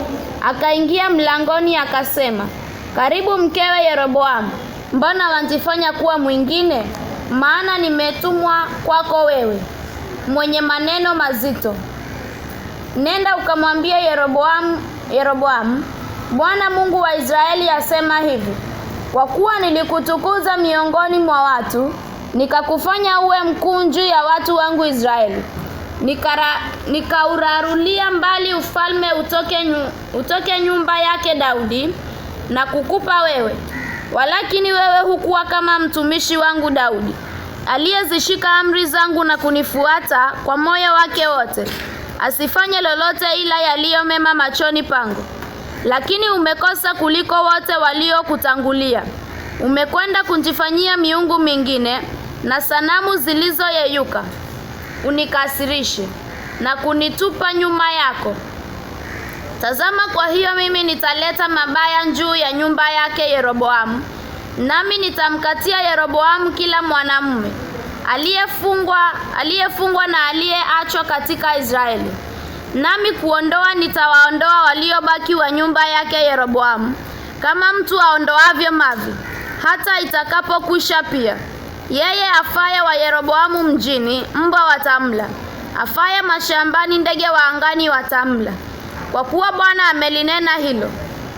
C: akaingia mlangoni akasema, karibu mkewe Yeroboamu, mbona wanjifanya kuwa mwingine? Maana nimetumwa kwako wewe, mwenye maneno mazito. Nenda ukamwambia Yeroboamu, Bwana Mungu wa Israeli asema hivi, kwa kuwa nilikutukuza miongoni mwa watu, nikakufanya uwe mkuu juu ya watu wangu Israeli. Nikaurarulia mbali ufalme utoke nyumba yake Daudi na kukupa wewe. Walakini wewe hukuwa kama mtumishi wangu Daudi, aliyezishika amri zangu na kunifuata kwa moyo wake wote, asifanye lolote ila yaliyo mema machoni pangu. Lakini umekosa kuliko wote waliokutangulia. Umekwenda kunjifanyia miungu mingine na sanamu zilizoyeyuka, unikasirishe na kunitupa nyuma yako. Tazama, kwa hiyo mimi nitaleta mabaya juu ya nyumba yake Yeroboamu, nami nitamkatia Yeroboamu kila mwanamume aliyefungwa na aliyeachwa katika Israeli. Nami nitawaondoa waliobaki wa nyumba yake Yeroboamu, kama mtu aondoavyo mavi, hata itakapokwisha pia. Yeye afaye wa Yeroboamu mjini, mbwa watamla; afaye mashambani, ndege wa angani watamla. Kwa kuwa Bwana amelinena hilo,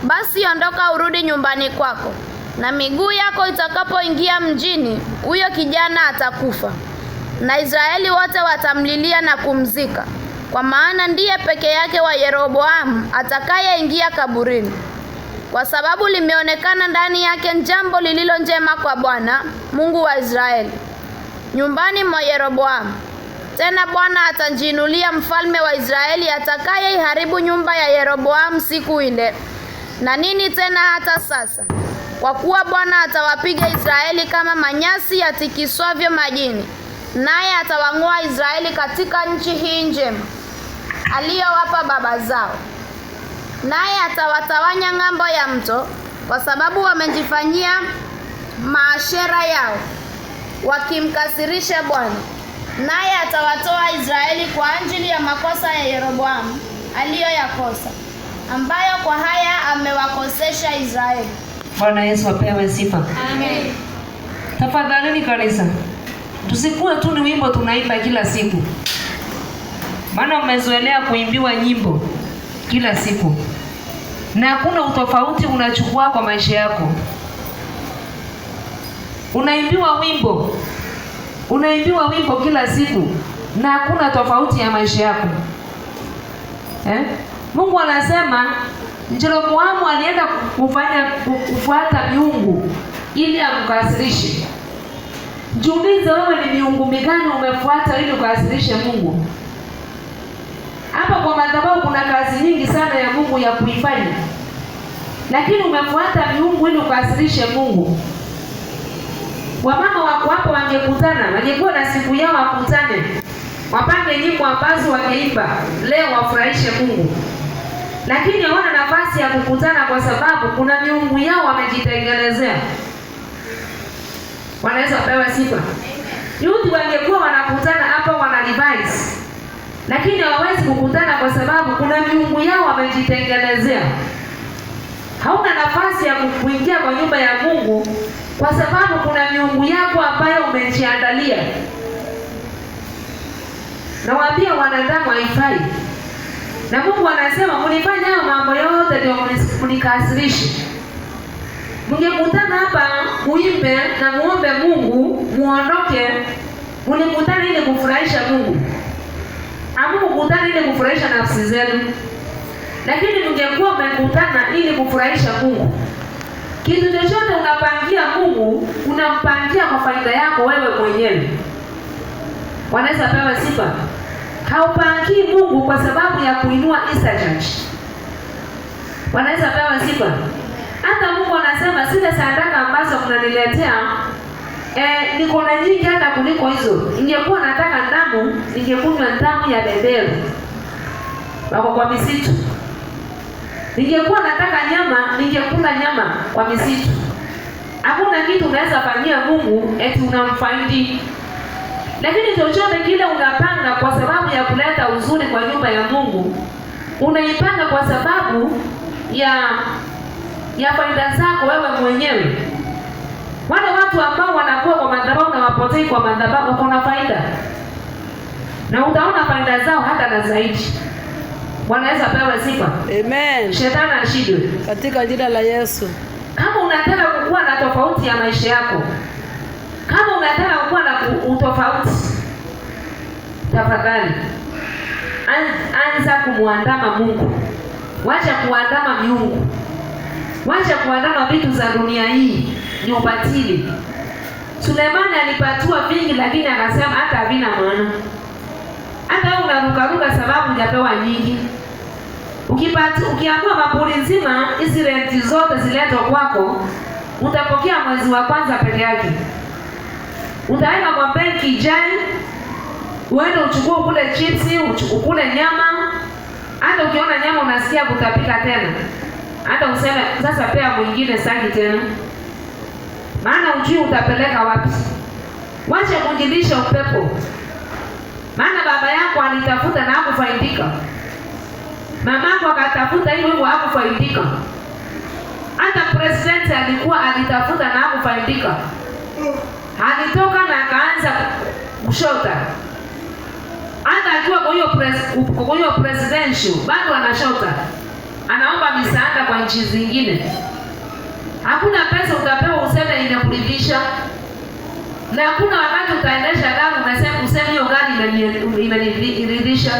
C: basi ondoka urudi nyumbani kwako, na miguu yako itakapoingia mjini, huyo kijana atakufa, na Israeli wote watamlilia na kumzika, kwa maana ndiye peke yake wa Yeroboamu atakayeingia kaburini, kwa sababu limeonekana ndani yake jambo lililo njema kwa Bwana Mungu wa Israeli nyumbani mwa Yeroboamu. Tena Bwana atajiinulia mfalme wa Israeli atakayeiharibu nyumba ya Yeroboamu siku ile. Na nini tena hata sasa? Kwa kuwa Bwana atawapiga Israeli kama manyasi yatikiswavyo majini, naye atawang'oa Israeli katika nchi hii njema aliyowapa baba zao. Naye atawatawanya ng'ambo ya mto, kwa sababu wamejifanyia maashera yao, wakimkasirisha Bwana. Naye atawatoa Israeli kwa ajili ya makosa ya Yeroboamu aliyoyakosa, ambayo kwa haya amewakosesha Israeli.
A: Bwana Yesu apewe sifa.
C: Amen.
A: Tafadhali kanisa, tusikuwe tu ni wimbo tunaimba kila siku. Maana umezoelea kuimbiwa nyimbo kila siku, na hakuna utofauti unachukua kwa maisha yako. Unaimbiwa wimbo kila siku, na hakuna tofauti ya maisha yako. Mungu anasema Jeroboamu alienda kufuata miungu ili amkasirishe. Jiulize wewe, ni miungu migani umefuata ili ukasirishe Mungu? Hapa kwa madhabahu kuna kazi nyingi sana ya Mungu ya kuifanya, lakini umefuata miungu ili ukasirishe Mungu. Wamama wako hapo wangekutana, wangekuwa na siku yao wakutane, wapange nyimbo ambazo wangeimba leo wafurahishe Mungu, lakini hawana nafasi ya kukutana kwa sababu kuna miungu yao wamejitengenezea. Wanaweza pewa sifa. Youth wangekuwa wanakutana hapa wana revise, lakini hawawezi kukutana kwa sababu kuna miungu yao wamejitengenezea. Hauna nafasi ya kuingia kwa nyumba ya Mungu kwa sababu kuna miungu yako ambayo umejiandalia. Nawaambia wanadamu haifai. Na Mungu anasema mlifanya hayo mambo yote ndio mnikasirishe. Mngekutana hapa muimbe na muombe Mungu, muondoke, mlikutana ili kufurahisha Mungu. Hamkukutana ili kufurahisha nafsi zenu. Lakini mngekuwa mmekutana ili kufurahisha Mungu. Kitu chochote unapangia Mungu, unampangia kwa faida yako wewe mwenyewe. Wanaweza pewa sifa. Haupangii Mungu kwa sababu ya kuinua Easter Church. Wanaweza pewa sifa. Hata Mungu anasema zile sadaka ambazo mnaniletea niko na nyingi hata kuliko hizo. Ningekuwa nataka damu, ningekunywa damu ya beberu wako kwa misitu. Ningekuwa nataka nyama, ningekula nyama kwa misitu. Hakuna kitu unaweza fanyia Mungu eti unamfaidi. Lakini chochote kile unapanga kwa sababu ya kuleta uzuri kwa nyumba ya Mungu, unaipanga kwa sababu ya faida zako wewe mwenyewe. Wale watu ambao wanakuwa kwa madhabahu na wapotei kwa madhabahu wako na faida. Na utaona faida zao hata na zaidi. Wanaweza pewa sifa.
B: Amen.
A: Shetani ashindwe
B: Katika jina la Yesu.
A: Kama unataka kukuwa na tofauti ya maisha yako, kama unataka kukuwa na utofauti, tafadhali anza kumuandama Mungu. Wacha kuandama miungu. Wacha kuandama vitu za dunia hii, ni ubatili. Sulemani alipatiwa vingi lakini akasema hata havina maana. Hata wewe unarukaruka sababu hujapewa nyingi. Ukiamua mapuri nzima hizi renti zote ziletwe kwako, utapokea mwezi wa kwanza peke yake. Utaenda kwa benki jai, uende uchukue kule chipsi, ukule nyama. Hata ukiona nyama unasikia kutapika tena. Hata useme sasa pea mwingine saki tena. Maana ujui utapeleka wapi. Wacha kujilisha upepo. Maana baba yako alitafuta na hakufaidika. Mamako akatafuta hivyo hakufaidika. Hata president alitafuta na hakufaidika. Alitoka na akaanza kushota. Hata akiwa kwa hiyo presidential bado anashota. Anaomba misaada kwa nchi zingine. Hakuna pesa utapewa useme inakuridhisha. Na hakuna wakati utaendesha gari useme hiyo gari imeniridhisha.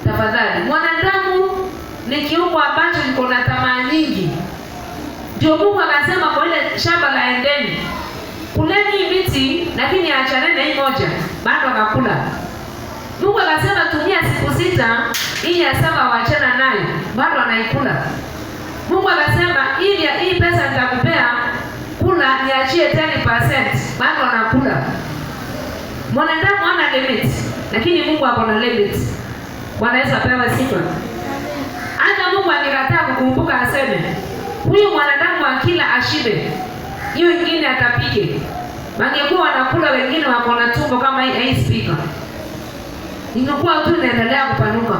A: Tafadhali, mwanadamu ni kiumbe ambacho kiko na tamaa nyingi. Ndio Mungu akasema kwa ile shamba la Edeni, kuleni miti lakini achaneni hii moja, bado akakula. Mungu akasema tumia siku 6, hii ya 7 waachana nayo, bado anaikula. Mungu akasema hii pesa nitakupea, kula niachie 10%, bado anakula. Mwanadamu hana limit, lakini Mungu ako na limit. Wanaweza pewa sifa. Hata Mungu angekataa kukumbuka aseme, huyu mwanadamu akila ashibe, hiyo ingine atapige. Wangekuwa wanakula wengine wako na tumbo kama hii speaker. Ingekuwa tu inaendelea kupanuka.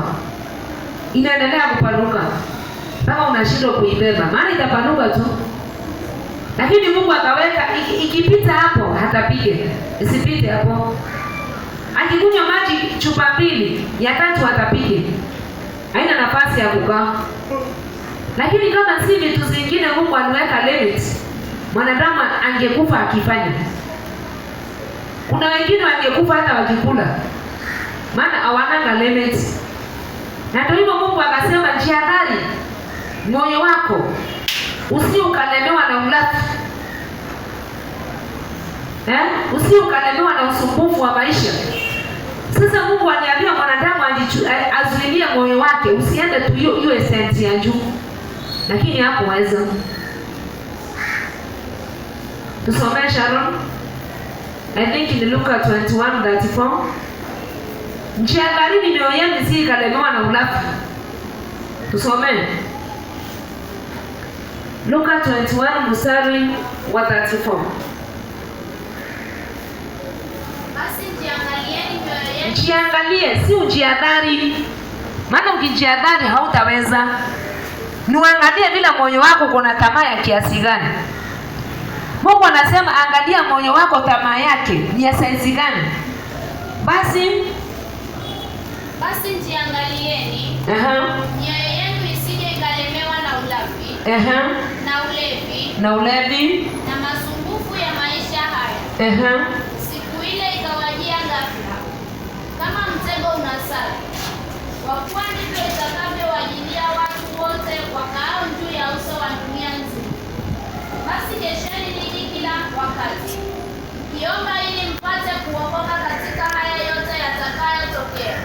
A: Inaendelea kupanuka. Kama unashindwa kuibeba, maana itapanuka tu. Lakini Mungu akaweka ikipita hapo hatapige. Isipite hapo. Akikunywa maji chupa 2, ya 3 atapige. Haina nafasi ya kukaa. Lakini kama si vitu zingine Mungu aliweka limit, mwanadamu angekufa akifanya. Kuna wengine wangekufa hata wakikula. Maana hawana limit. Na ndio hivyo Mungu akasema jihadhari moyo wako usi ukalemewa na ulafi. Usiukalemewa na usumbufu wa maisha. Sasa Mungu aliambia mwanadamu azuilie moyo wake, usiende tu hiyo essence ya juu. Lakini hapo waweza. Tusome Sharon. I think in Luka 21:34. Mjiangalie mioyo yenu isikalemewa na ulafi. Tusome. Luka 21 mstari wa 34.
C: Basi jiangalieni mioyo yenu.
A: Jiangalie, si ujiadhari. Maana ukijiadhari hautaweza. Nuangalie bila moyo wako kuna tamaa ya kiasi gani. Mungu anasema angalia moyo wako tamaa yake ni ya size gani. Basi
C: jiangalieni. Mioyo yenu isije ikalemewa na ulafi. Na ulevi. Na masumbufu ya maisha haya. Siku ile ikawajia ghafla kama mtego unasali. Kwa kuwa ndivyo itakavyowajilia watu wote wakaao juu ya uso wa dunia nzima. Basi kesheni ninyi kila wakati, mkiomba ili mpate kuokoka katika haya yote yatakayotokea.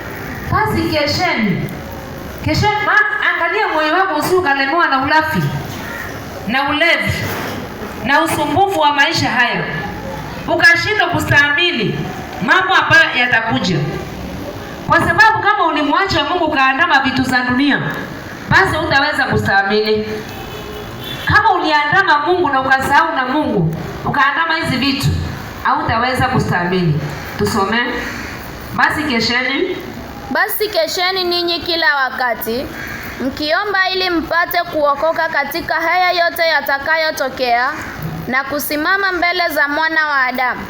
A: Basi kesheni. Angalia moyo wako usikalemewa na ulafi na ulevi na usumbufu wa maisha haya, ukashindwa kustahimili mambo ambayo yatakuja. Kwa sababu kama ulimwacha Mungu kaandama vitu za dunia, basi hutaweza kustahimili. Kama uliandama Mungu na ukasahau na Mungu, ukaandama hizi vitu, hautaweza kustahimili. Tusome.
C: Basi kesheni ninyi kila wakati, mkiomba ili mpate kuokoka katika haya yote yatakayotokea na kusimama mbele za Mwana wa Adamu.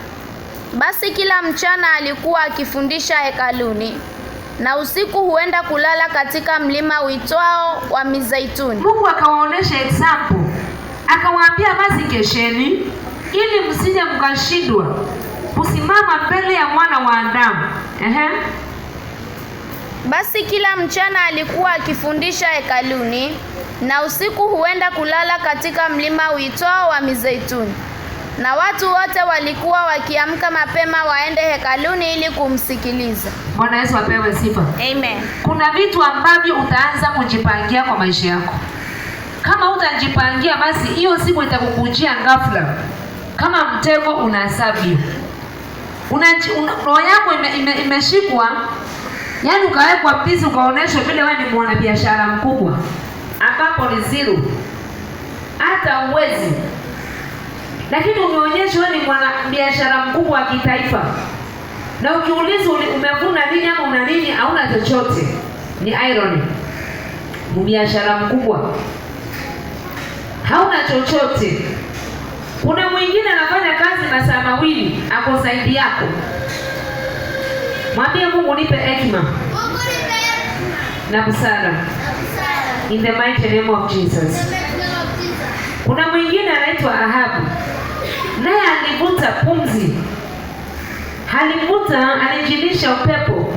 C: Basi kila mchana alikuwa akifundisha hekaluni, na usiku huenda kulala katika mlima uitwao wa Mizeituni.
A: Mungu akawaonesha example. Akawaambia basi kesheni ili msije mkashindwa kusimama mbele ya Mwana wa Adamu.
C: Basi kila mchana alikuwa akifundisha hekaluni, na usiku huenda kulala katika mlima uitwao wa Mizeituni. Na watu wote walikuwa wakiamka mapema waende hekaluni ili kumsikiliza.
A: Bwana Yesu apewe sifa.
C: Amen.
A: Kuna vitu ambavyo utaanza kujipangia kwa maisha yako. Kama utajipangia, basi hiyo siku itakukujia ghafla. Kama mtego unahesabu. Roho yako imeshikwa, yaani ukawekwa busy, ukaonyeshwa vile wewe ni mwanabiashara mkubwa, ambapo ni zero. Hata uwezi. Lakini umeonyeshwa wewe ni mwanabiashara mkubwa wa kitaifa. Na ukiulizwa umevuna nini ama una nini, hauna chochote. Ni irony. Biashara mkubwa, hauna chochote. Kuna mwingine anafanya kazi masaa mawili, ako zaidi yako. Mwambie Mungu nipe hekima na busara. In the mighty name of Jesus. Kuna mwingine anaitwa Ahabu. Naye alivuta pumzi. Alijilisha upepo.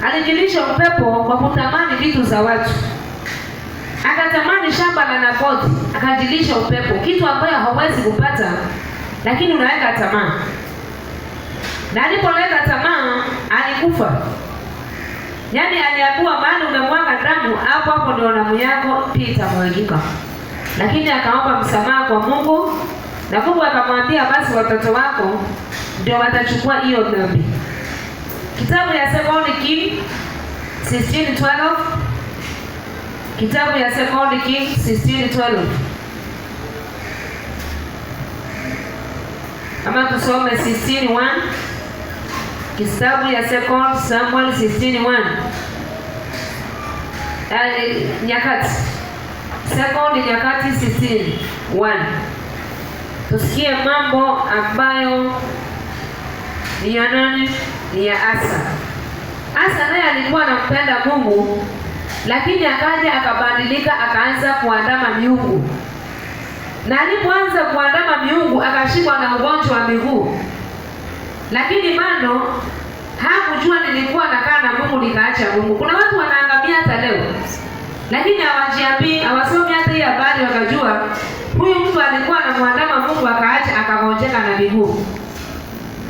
A: Alijilisha upepo kwa kutamani vitu za watu. Akatamani shamba la Nabothi, akajilisha upepo, kitu ambayo hawezi kupata, lakini unaweka tamaa. Na alipoleta tamaa, alikufa. Yaani aliambiwa mahali umemwaga damu, hapo ndio damu yako pia itamwagika. Lakini akaomba msamaha kwa Mungu, na Mungu akamwambia basi watoto wako ndio watachukua hiyo dhambi. Kitabu ya 2 Kings 16:12. Kitabu ya 2 Kings 16:12. Ama tusome 16:1. Kitabu ya 2 Samuel 16:1. Nyakati. 2 Nyakati 16:1. Tusikie mambo ambayo ni ya nani? Ni ya Asa. Asa naye alikuwa anampenda Mungu, lakini akaja akabadilika, akaanza kuandama miungu. Na alipoanza kuandama miungu, akashikwa na ugonjwa wa miguu. Lakini bado hakujua nilikuwa nakaa na Mungu nikaacha Mungu. Kuna watu wanaangamia hata leo, lakini hawajiambii, hawasomi hata hii habari wakajua huyu mtu alikuwa anamwandama Mungu akaacha akagonja. wakawateka na miguu.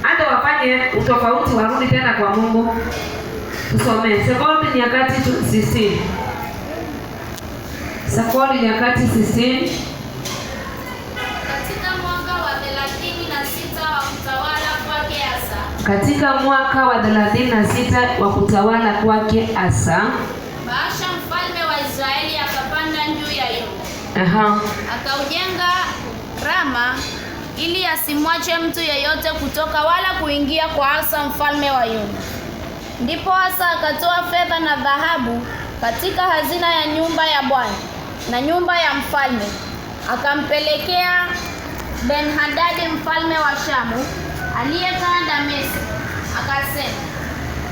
A: Hata wafanye utofauti warudi tena kwa Mungu. Tusome Sekondi Nyakati 16. Sekondi Nyakati 16.
C: Katika mwaka wa 36 wa kutawala kwake Asa.
A: Katika mwaka wa 36 wa kutawala kwake Asa,
C: Baasha mfalme wa Israeli akapanda juu ya Yuda. Akaujenga Rama ili asimwache mtu yeyote kutoka wala kuingia kwa Asa mfalme wa Yuda. Ndipo Asa akatoa fedha na dhahabu katika hazina ya nyumba ya Bwana na nyumba ya mfalme, akampelekea Ben-Hadadi mfalme wa Shamu aliyekaa Dameski, akasema,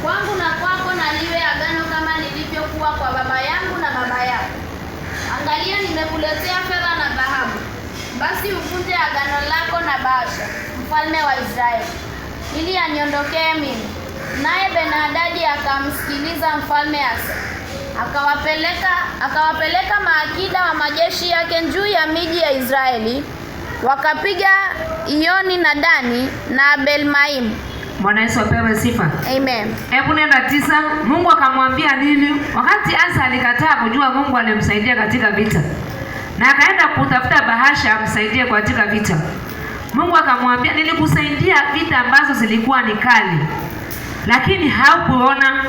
C: kwangu na kwako na liwe agano kama nilivyokuwa kwa baba yangu na baba yako. Angalia, nimekuletea fedha na dhahabu, basi uvunje agano lako na Baasha mfalme wa Israeli, ili aniondokee mimi. Naye Ben-Hadadi akamsikiliza mfalme Asa, akawapeleka maakida wa majeshi yake juu ya miji ya Israeli, wakapiga Iyoni na Dani na Abel-Maimu.
A: Bwana Yesu apewe sifa.
C: Amen.
A: Hebu nenda 9. Mungu akamwambia nini? Wakati Asa alikataa kujua Mungu alimsaidia katika vita, na akaenda kutafuta Baasha amsaidie katika vita, Mungu akamwambia, nilikusaidia vita ambazo zilikuwa ni kali, lakini haukuona.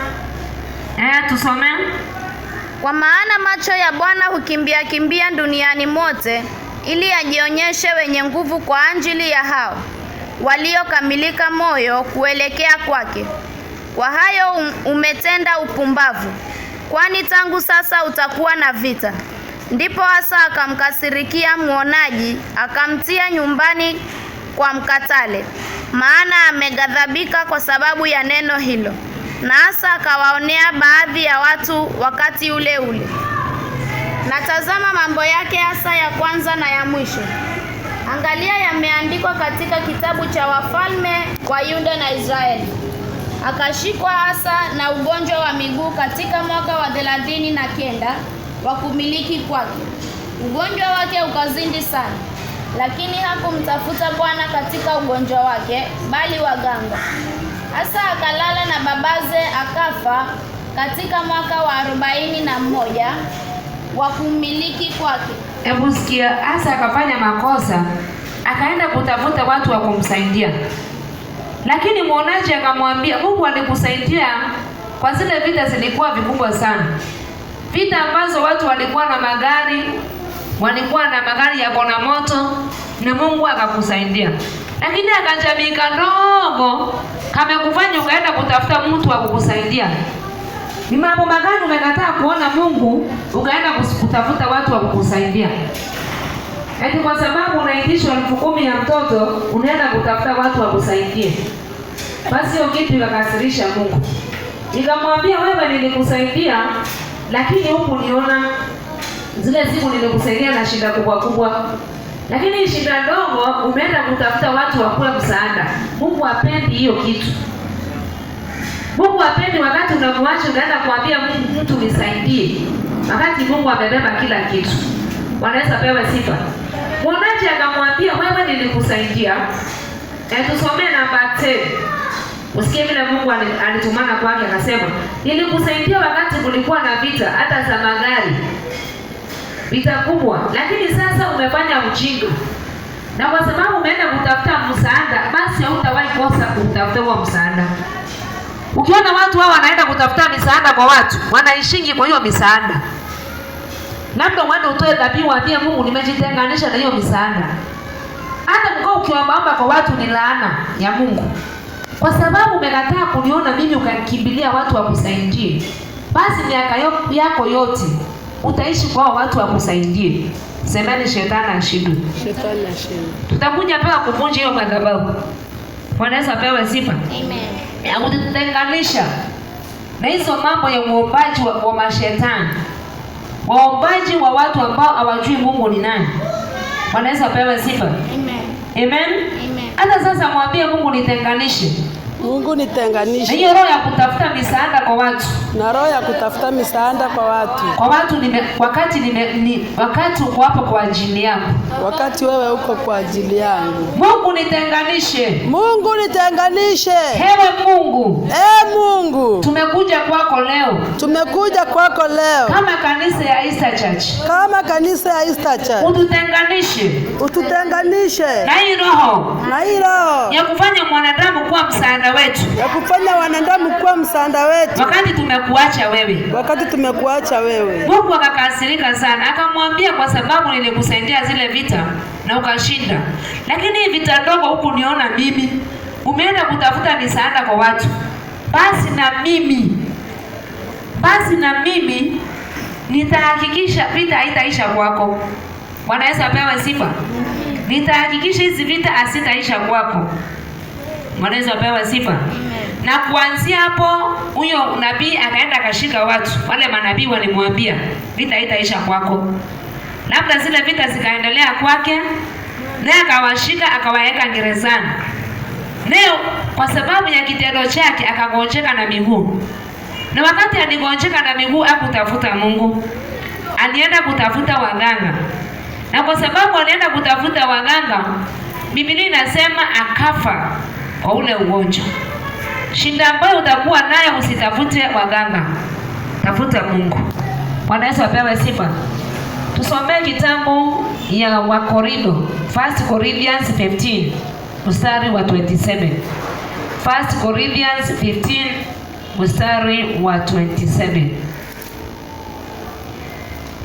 A: Tusome.
C: Kwa maana macho ya Bwana hukimbia kimbia duniani mote, ili ajionyeshe wenye nguvu kwa ajili ya hao waliokamilika moyo kuelekea kwake. Kwa hayo umetenda upumbavu, kwani tangu sasa utakuwa na vita. Ndipo Asa akamkasirikia muonaji, akamtia nyumbani kwa mkatale, maana ameghadhabika kwa sababu ya neno hilo. Na Asa akawaonea baadhi ya watu wakati ule ule. Na tazama, mambo yake Asa ya kwanza na ya mwisho, angalia, yameandikwa katika kitabu cha wafalme wa Yuda na Israeli. Akashikwa Asa na ugonjwa wa miguu katika mwaka wa 39 wa kumiliki kwake. Ugonjwa wake ukazidi sana, lakini hakumtafuta Bwana katika ugonjwa wake, bali waganga. Asa akalala na babaze, akafa katika mwaka wa 41 wa kumiliki kwake.
A: Hebu sikia, Asa akafanya makosa, akaenda kutafuta watu wa kumsaidia. Lakini muonaji akamwambia, Mungu alikusaidia kwa zile vita zilikuwa vikubwa sana. Vita ambazo watu walikuwa na magari, yako na moto, na Mungu akakusaidia. Lakini akajamii kadogo kamekufanya ukaenda kutafuta mtu wa kukusaidia. Ni mambo magani umekataa kuona Mungu ukaenda kutafuta watu wa kukusaidia? Eti kwa sababu unaitishwa 10,000 ya mtoto unaenda kutafuta watu wa kusaidie. Basi hiyo kitu ikakasirisha Mungu. Nikamwambia, wewe nilikusaidia, lakini huku niona zile siku nilikusaidia na shida kubwa. Lakini shida ndogo umeenda kutafuta watu wa kula msaada. Mungu hapendi hiyo kitu. Mungu hapendi wakati unamwacha unaenda kuambia mtu nisaidie, wakati Mungu amebeba kila kitu. Wanaweza pewa sifa. Mwonaji akamwambia, wewe nilikusaidia. Tusomee namba 10. Usikie vile Mungu alitumana kwake, akasema, nilikusaidia wakati kulikuwa na vita, hata za magari, vita kubwa, lakini sasa umefanya ujinga. Na kwa sababu umeenda kutafuta msaada, basi hautawahi kosa kutafuta huo msaada. Ukiona watu hao wanaenda kutafuta misaada kwa watu, wanaishingi kwa hiyo misaada. Labda uende utoe dhabihu, waambie Mungu, nimejitenganisha na hiyo misaada. Hata mkao ukiomba kwa watu ni laana ya Mungu. Kwa sababu umekataa kuniona mimi ukakimbilia watu wa kusaidie, basi miaka yako yote utaishi kwa watu wa kusaidie. Semeni shetani ashindwe.
B: Shetani ashindwe.
A: Tutakuja pia kuvunja hiyo madhabahu. Bwana Yesu apewe sifa.
C: Amen.
A: Ya kutenganisha na hizo mambo ya uombaji wa mashetani. Waombaji wa watu ambao hawajui Mungu ni nani. Bwana Yesu apewe sifa.
C: Amen.
A: Amen.
C: Amen.
A: Hata sasa mwambie Mungu, nitenganishe
B: Mungu
A: Na
B: nitenganishe
A: hiyo roho ya kutafuta misaada kwa watu.
B: na roho ya kutafuta misaada kwa watu.
A: Wakati uko hapo kwa ajili yangu.
B: Wakati wewe uko kwa ajili yangu.
A: Mungu nitenganishe.
B: Mungu nitenganishe.
A: Ewe Mungu.
B: Mungu.
A: Tumekuja kwako leo.
B: Tumekuja kwako leo.
A: Kama kanisa ya Easter Church.
B: Kama kanisa ya Easter Church.
A: Ututenganishe.
B: Ututenganishe.
A: Na hii roho.
B: Na hii roho.
A: Ya kufanya mwanadamu kuwa msaada wetu.
B: Ya kufanya wanadamu kuwa msaada wetu.
A: Wakati tumekuacha wewe.
B: Wakati tumekuacha wewe.
A: Mungu akakasirika sana. Akamwambia kwa sababu nilikusaidia zile vita na ukashinda. Lakini hii vita ndogo huku niona mimi. Umeenda kutafuta misaada kwa watu. Basi na mimi nitahakikisha vita haitaisha kwako. Bwana Yesu apewe sifa. Nitahakikisha hizi vita asitaisha kwako. Bwana Yesu apewe sifa. Na kuanzia hapo huyo nabii akaenda akashika watu. Wale manabii walimwambia vita haitaisha kwako. Labda zile vita zikaendelea kwake, naye akawashika akawaweka gerezani. Leo kwa sababu ya kitendo chake akagonjeka na miguu. Na wakati aligonjeka na miguu hakutafuta Mungu. Alienda kutafuta waganga. Na kwa sababu alienda kutafuta waganga, Biblia inasema akafa kwa ule ugonjwa. Shinda ambayo utakuwa nayo usitafute waganga. Tafuta Mungu. Bwana Yesu apewe sifa. Tusomee kitabu ya Wakorintho, 1 Corinthians 15, mstari wa 27. 1 Corinthians 15, mstari wa 27.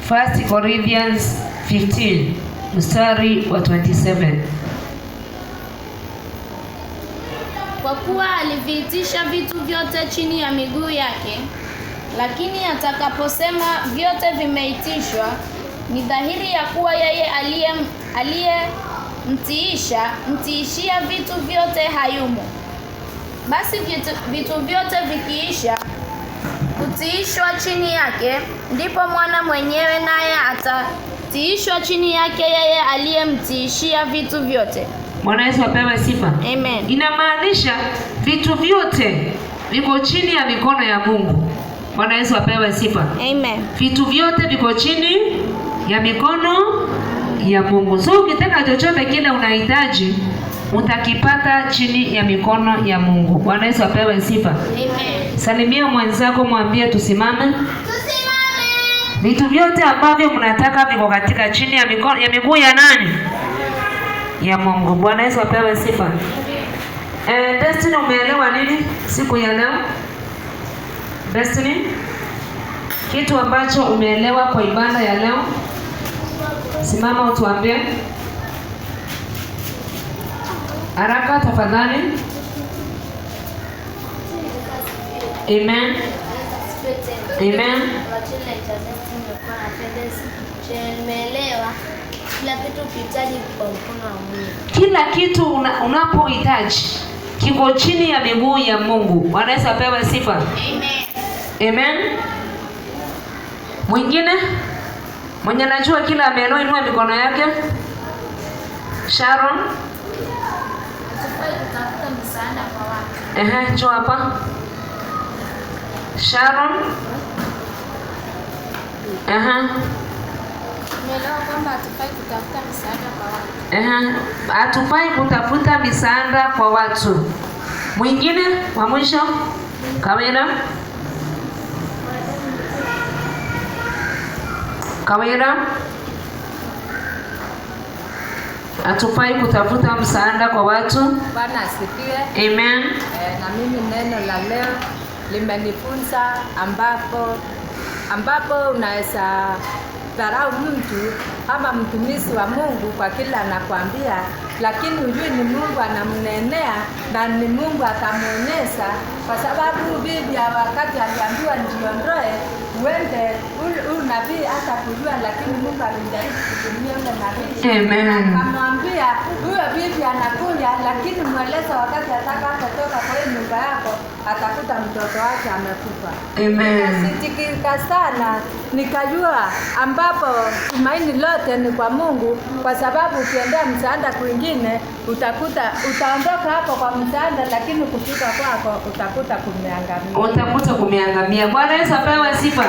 A: 1 Corinthians 15, mstari wa 27.
C: Kwa kuwa aliviitisha vitu vyote chini ya miguu yake, lakini atakaposema vyote vimeitishwa, ni dhahiri ya kuwa yeye mtiishia vitu vyote hayumo. Basi vitu vyote vikiisha kutiishwa chini yake, ndipo mwana mwenyewe naye atatiishwa chini yake yeye aliyemtiishia vitu vyote.
A: Bwana Yesu apewe sifa.
C: Amen.
A: Inamaanisha vitu vyote viko chini ya mikono ya Mungu. Bwana Yesu apewe sifa.
C: Amen.
A: Vitu vyote viko chini ya mikono ya Mungu. So ukitaka chochote kile unahitaji, utakipata chini ya mikono ya Mungu. Bwana Yesu apewe sifa.
C: Amen.
A: Salimia mwenzako, mwambie tusimame. Vitu vyote ambavyo mnataka viko katika chini ya mikono ya miguu ya nani? Ya Mungu. Bwana Yesu apewe sifa. Destiny, umeelewa nini siku ya leo? Destiny, kitu ambacho umeelewa kwa ibada ya leo, simama utuambie haraka tafadhali. Amen. Amen.
D: Nimeelewa kila kitu ukihitaji kwa mkono wa Mungu.
A: Kila kitu unapohitaji kiko chini ya miguu ya Mungu. Bwana Yesu apewe sifa.
D: Amen.
A: Amen. Mwingine mwenye anajua kila ameelewa, inua mikono yake. Sharon.
C: Hatufai kutafuta msaada kwa watu.
A: Njoo hapa. Sharon.
C: Nimeelewa kwamba hatufai kutafuta msaada kwa watu.
A: Hatufai kutafuta misaada kwa watu. Mwingine wa mwisho, Kawira. Hatufai kutafuta msaada kwa watu.
F: Bwana asifiwe.
A: Amen.
F: Na mimi neno la leo limenifunza ambapo unaweza dharau mtu ama mtumishi wa Mungu kwa kila anakwambia, lakini hujui ni Mungu anamnenea na ni Mungu atamuonyesha, kwa sababu bibi wakati aliambiwa njiondoe uende nabii hata kujua, lakini Mungu alimjaribu kutumia yule nabii.
A: Amen.
F: Akamwambia huyo bibi anakuja, lakini mweleza wakati atakapotoka kwa hiyo nyumba yako atakuta mtoto wake amekufa.
A: Amen.
F: Nikasikika sana, nikajua ambapo tumaini lote ni kwa Mungu, kwa sababu ukiendea msaada kwingine utaondoka hapo kwa msaada, lakini kufika kwako utakuta kumeangamia.
A: Utakuta kumeangamia. Bwana Yesu apewe sifa.